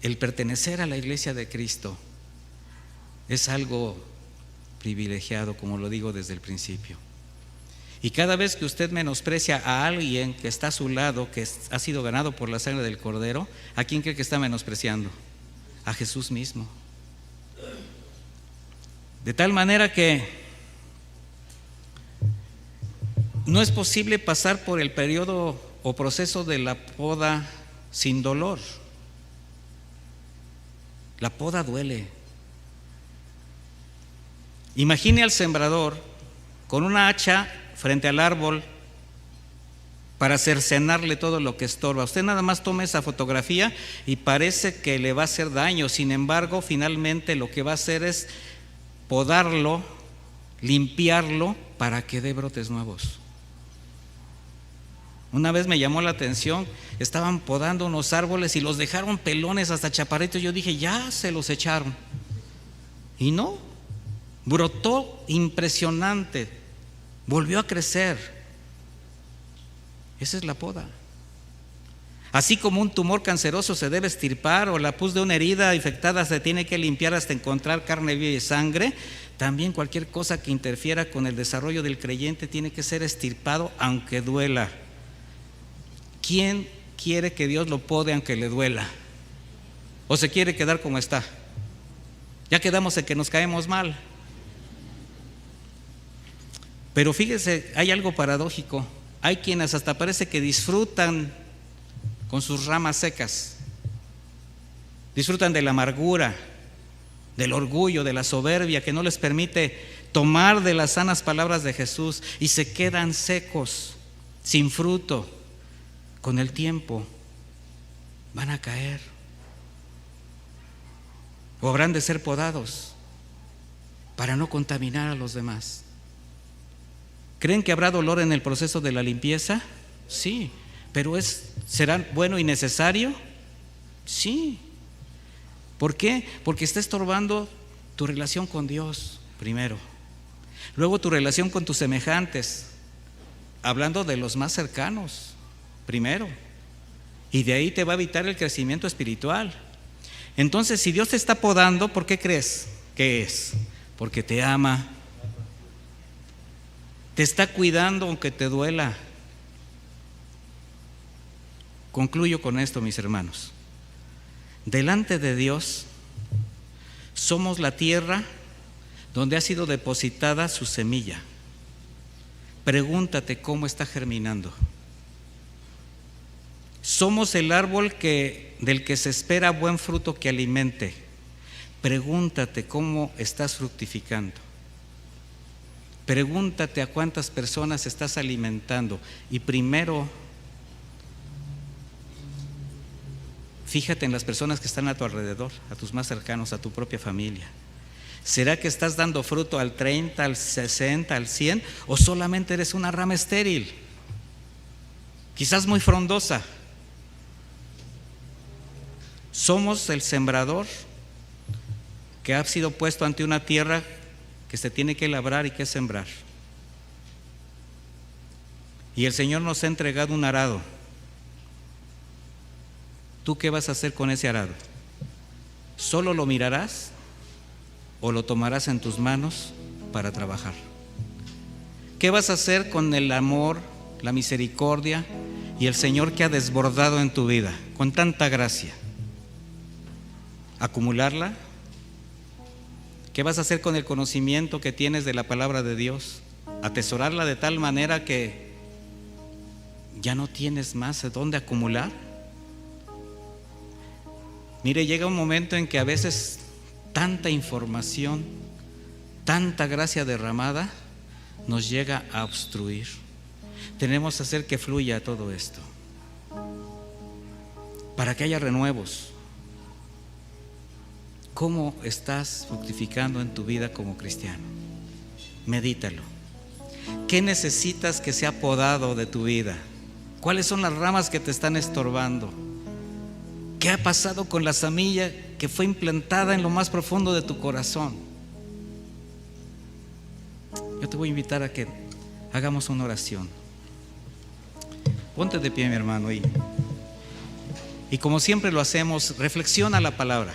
el pertenecer a la iglesia de Cristo es algo privilegiado, como lo digo desde el principio. Y cada vez que usted menosprecia a alguien que está a su lado, que ha sido ganado por la sangre del Cordero, ¿a quién cree que está menospreciando? A Jesús mismo. De tal manera que no es posible pasar por el periodo o proceso de la poda sin dolor. La poda duele. Imagine al sembrador con una hacha frente al árbol para cercenarle todo lo que estorba. Usted nada más toma esa fotografía y parece que le va a hacer daño. Sin embargo, finalmente lo que va a hacer es podarlo, limpiarlo para que dé brotes nuevos. Una vez me llamó la atención, estaban podando unos árboles y los dejaron pelones hasta chaparritos. Yo dije, ya se los echaron. Y no, brotó impresionante, volvió a crecer. Esa es la poda. Así como un tumor canceroso se debe extirpar, o la pus de una herida infectada se tiene que limpiar hasta encontrar carne viva y sangre, también cualquier cosa que interfiera con el desarrollo del creyente tiene que ser extirpado, aunque duela. ¿Quién quiere que Dios lo pode aunque le duela? ¿O se quiere quedar como está? Ya quedamos en que nos caemos mal. Pero fíjese, hay algo paradójico. Hay quienes hasta parece que disfrutan con sus ramas secas. Disfrutan de la amargura, del orgullo, de la soberbia, que no les permite tomar de las sanas palabras de Jesús, y se quedan secos, sin fruto. Con el tiempo van a caer, o habrán de ser podados para no contaminar a los demás. ¿Creen que habrá dolor en el proceso de la limpieza? Sí, pero ¿será bueno y necesario? Sí. ¿Por qué? Porque está estorbando tu relación con Dios primero, luego tu relación con tus semejantes, hablando de los más cercanos primero, y de ahí te va a evitar el crecimiento espiritual. Entonces, si Dios te está podando, ¿por qué crees que es? Porque te ama, te está cuidando aunque te duela. Concluyo con esto, mis hermanos. Delante de Dios somos la tierra donde ha sido depositada su semilla. Pregúntate cómo está germinando. Somos el árbol del que se espera buen fruto que alimente. Pregúntate cómo estás fructificando. Pregúntate a cuántas personas estás alimentando. Y primero, fíjate en las personas que están a tu alrededor, a tus más cercanos, a tu propia familia. ¿Será que estás dando fruto al 30, al 60, al 100? ¿O solamente eres una rama estéril? Quizás muy frondosa. Somos el sembrador que ha sido puesto ante una tierra que se tiene que labrar y que sembrar. Y el Señor nos ha entregado un arado. ¿Tú qué vas a hacer con ese arado? ¿Solo lo mirarás o lo tomarás en tus manos para trabajar? ¿Qué vas a hacer con el amor, la misericordia y el Señor que ha desbordado en tu vida con tanta gracia? ¿Acumularla? ¿Qué vas a hacer con el conocimiento que tienes de la palabra de Dios? ¿Atesorarla de tal manera que ya no tienes más de dónde acumular? Mire, llega un momento en que a veces tanta información, tanta gracia derramada nos llega a obstruir. Tenemos que hacer que fluya todo esto para que haya renuevos. ¿Cómo estás fructificando en tu vida como cristiano? Medítalo. ¿Qué necesitas que sea podado de tu vida? ¿Cuáles son las ramas que te están estorbando? ¿Qué ha pasado con la semilla que fue implantada en lo más profundo de tu corazón? Yo te voy a invitar a que hagamos una oración. Ponte de pie, mi hermano, y como siempre lo hacemos, reflexiona la palabra.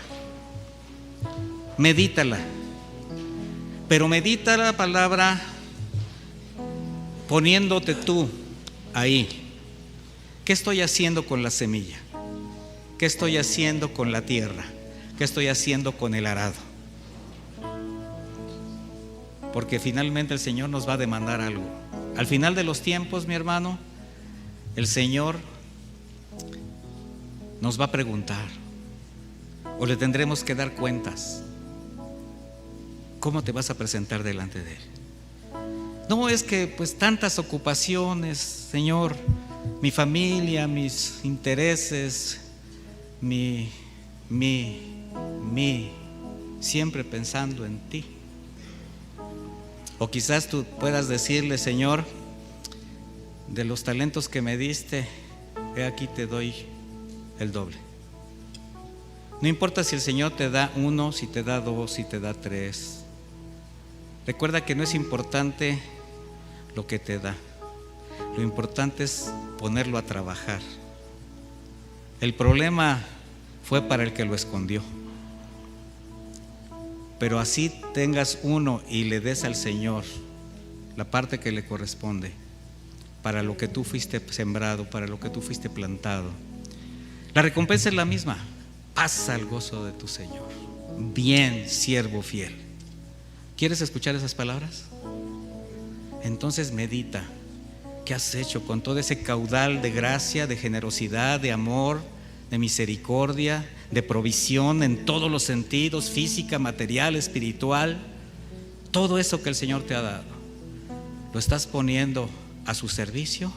Medítala, pero medita la palabra poniéndote tú ahí. ¿Qué estoy haciendo con la semilla? ¿Qué estoy haciendo con la tierra? ¿Qué estoy haciendo con el arado? Porque finalmente el Señor nos va a demandar algo. Al final de los tiempos, mi hermano, el Señor nos va a preguntar, o le tendremos que dar cuentas. ¿Cómo te vas a presentar delante de Él? No es que pues tantas ocupaciones, Señor, mi familia, mis intereses, siempre pensando en ti. O quizás tú puedas decirle, Señor, de los talentos que me diste, he aquí te doy el doble. No importa si el Señor te da 1, si te da 2, si te da 3. Recuerda que no es importante lo que te da. Lo importante es ponerlo a trabajar. El problema fue para el que lo escondió. Pero así tengas 1 y le des al Señor la parte que le corresponde, para lo que tú fuiste sembrado, para lo que tú fuiste plantado, la recompensa es la misma. Pasa al gozo de tu Señor. Bien, siervo fiel. ¿Quieres escuchar esas palabras? Entonces medita. ¿Qué has hecho con todo ese caudal de gracia, de generosidad, de amor, de misericordia, de provisión en todos los sentidos, física, material, espiritual? Todo eso que el Señor te ha dado, ¿lo estás poniendo a su servicio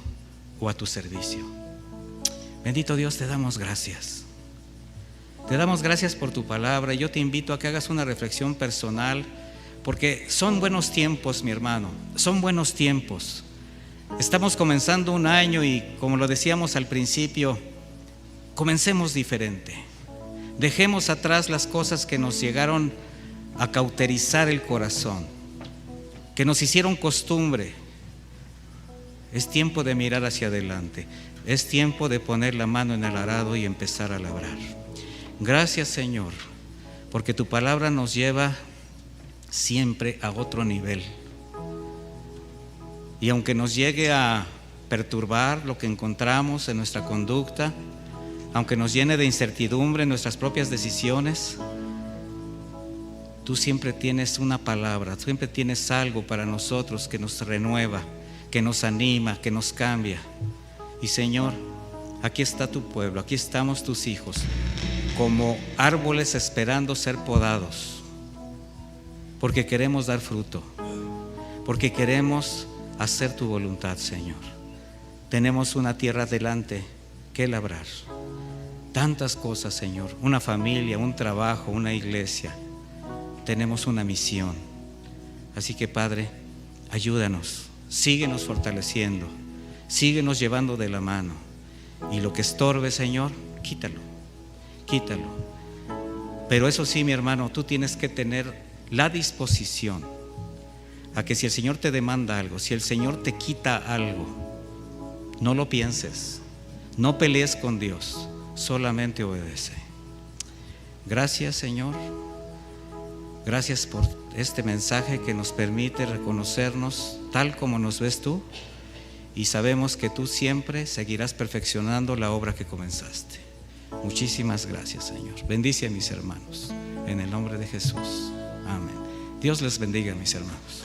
o a tu servicio? Bendito Dios, te damos gracias. Te damos gracias por tu palabra. Yo te invito a que hagas una reflexión personal, porque son buenos tiempos, mi hermano, son buenos tiempos. Estamos comenzando un año y, como lo decíamos al principio, comencemos diferente. Dejemos atrás las cosas que nos llegaron a cauterizar el corazón, que nos hicieron costumbre. Es tiempo de mirar hacia adelante. Es tiempo de poner la mano en el arado y empezar a labrar. Gracias, Señor, porque tu palabra nos lleva siempre a otro nivel. Y aunque nos llegue a perturbar lo que encontramos en nuestra conducta, aunque nos llene de incertidumbre en nuestras propias decisiones, tú siempre tienes una palabra, siempre tienes algo para nosotros que nos renueva, que nos anima, que nos cambia. Y Señor, aquí está tu pueblo, aquí estamos tus hijos, como árboles esperando ser podados, porque queremos dar fruto, porque queremos hacer tu voluntad, Señor. Tenemos una tierra delante que labrar. Tantas cosas, Señor, una familia, un trabajo, una iglesia. Tenemos una misión. Así que, Padre, ayúdanos, síguenos fortaleciendo, síguenos llevando de la mano. Y lo que estorbe, Señor, quítalo, quítalo. Pero eso sí, mi hermano, tú tienes que tener la disposición a que si el Señor te demanda algo, si el Señor te quita algo, no lo pienses, no pelees con Dios, solamente obedece. Gracias, Señor. Gracias por este mensaje que nos permite reconocernos tal como nos ves tú, y sabemos que tú siempre seguirás perfeccionando la obra que comenzaste. Muchísimas gracias, Señor. Bendice a mis hermanos en el nombre de Jesús. Amén. Dios les bendiga, mis hermanos.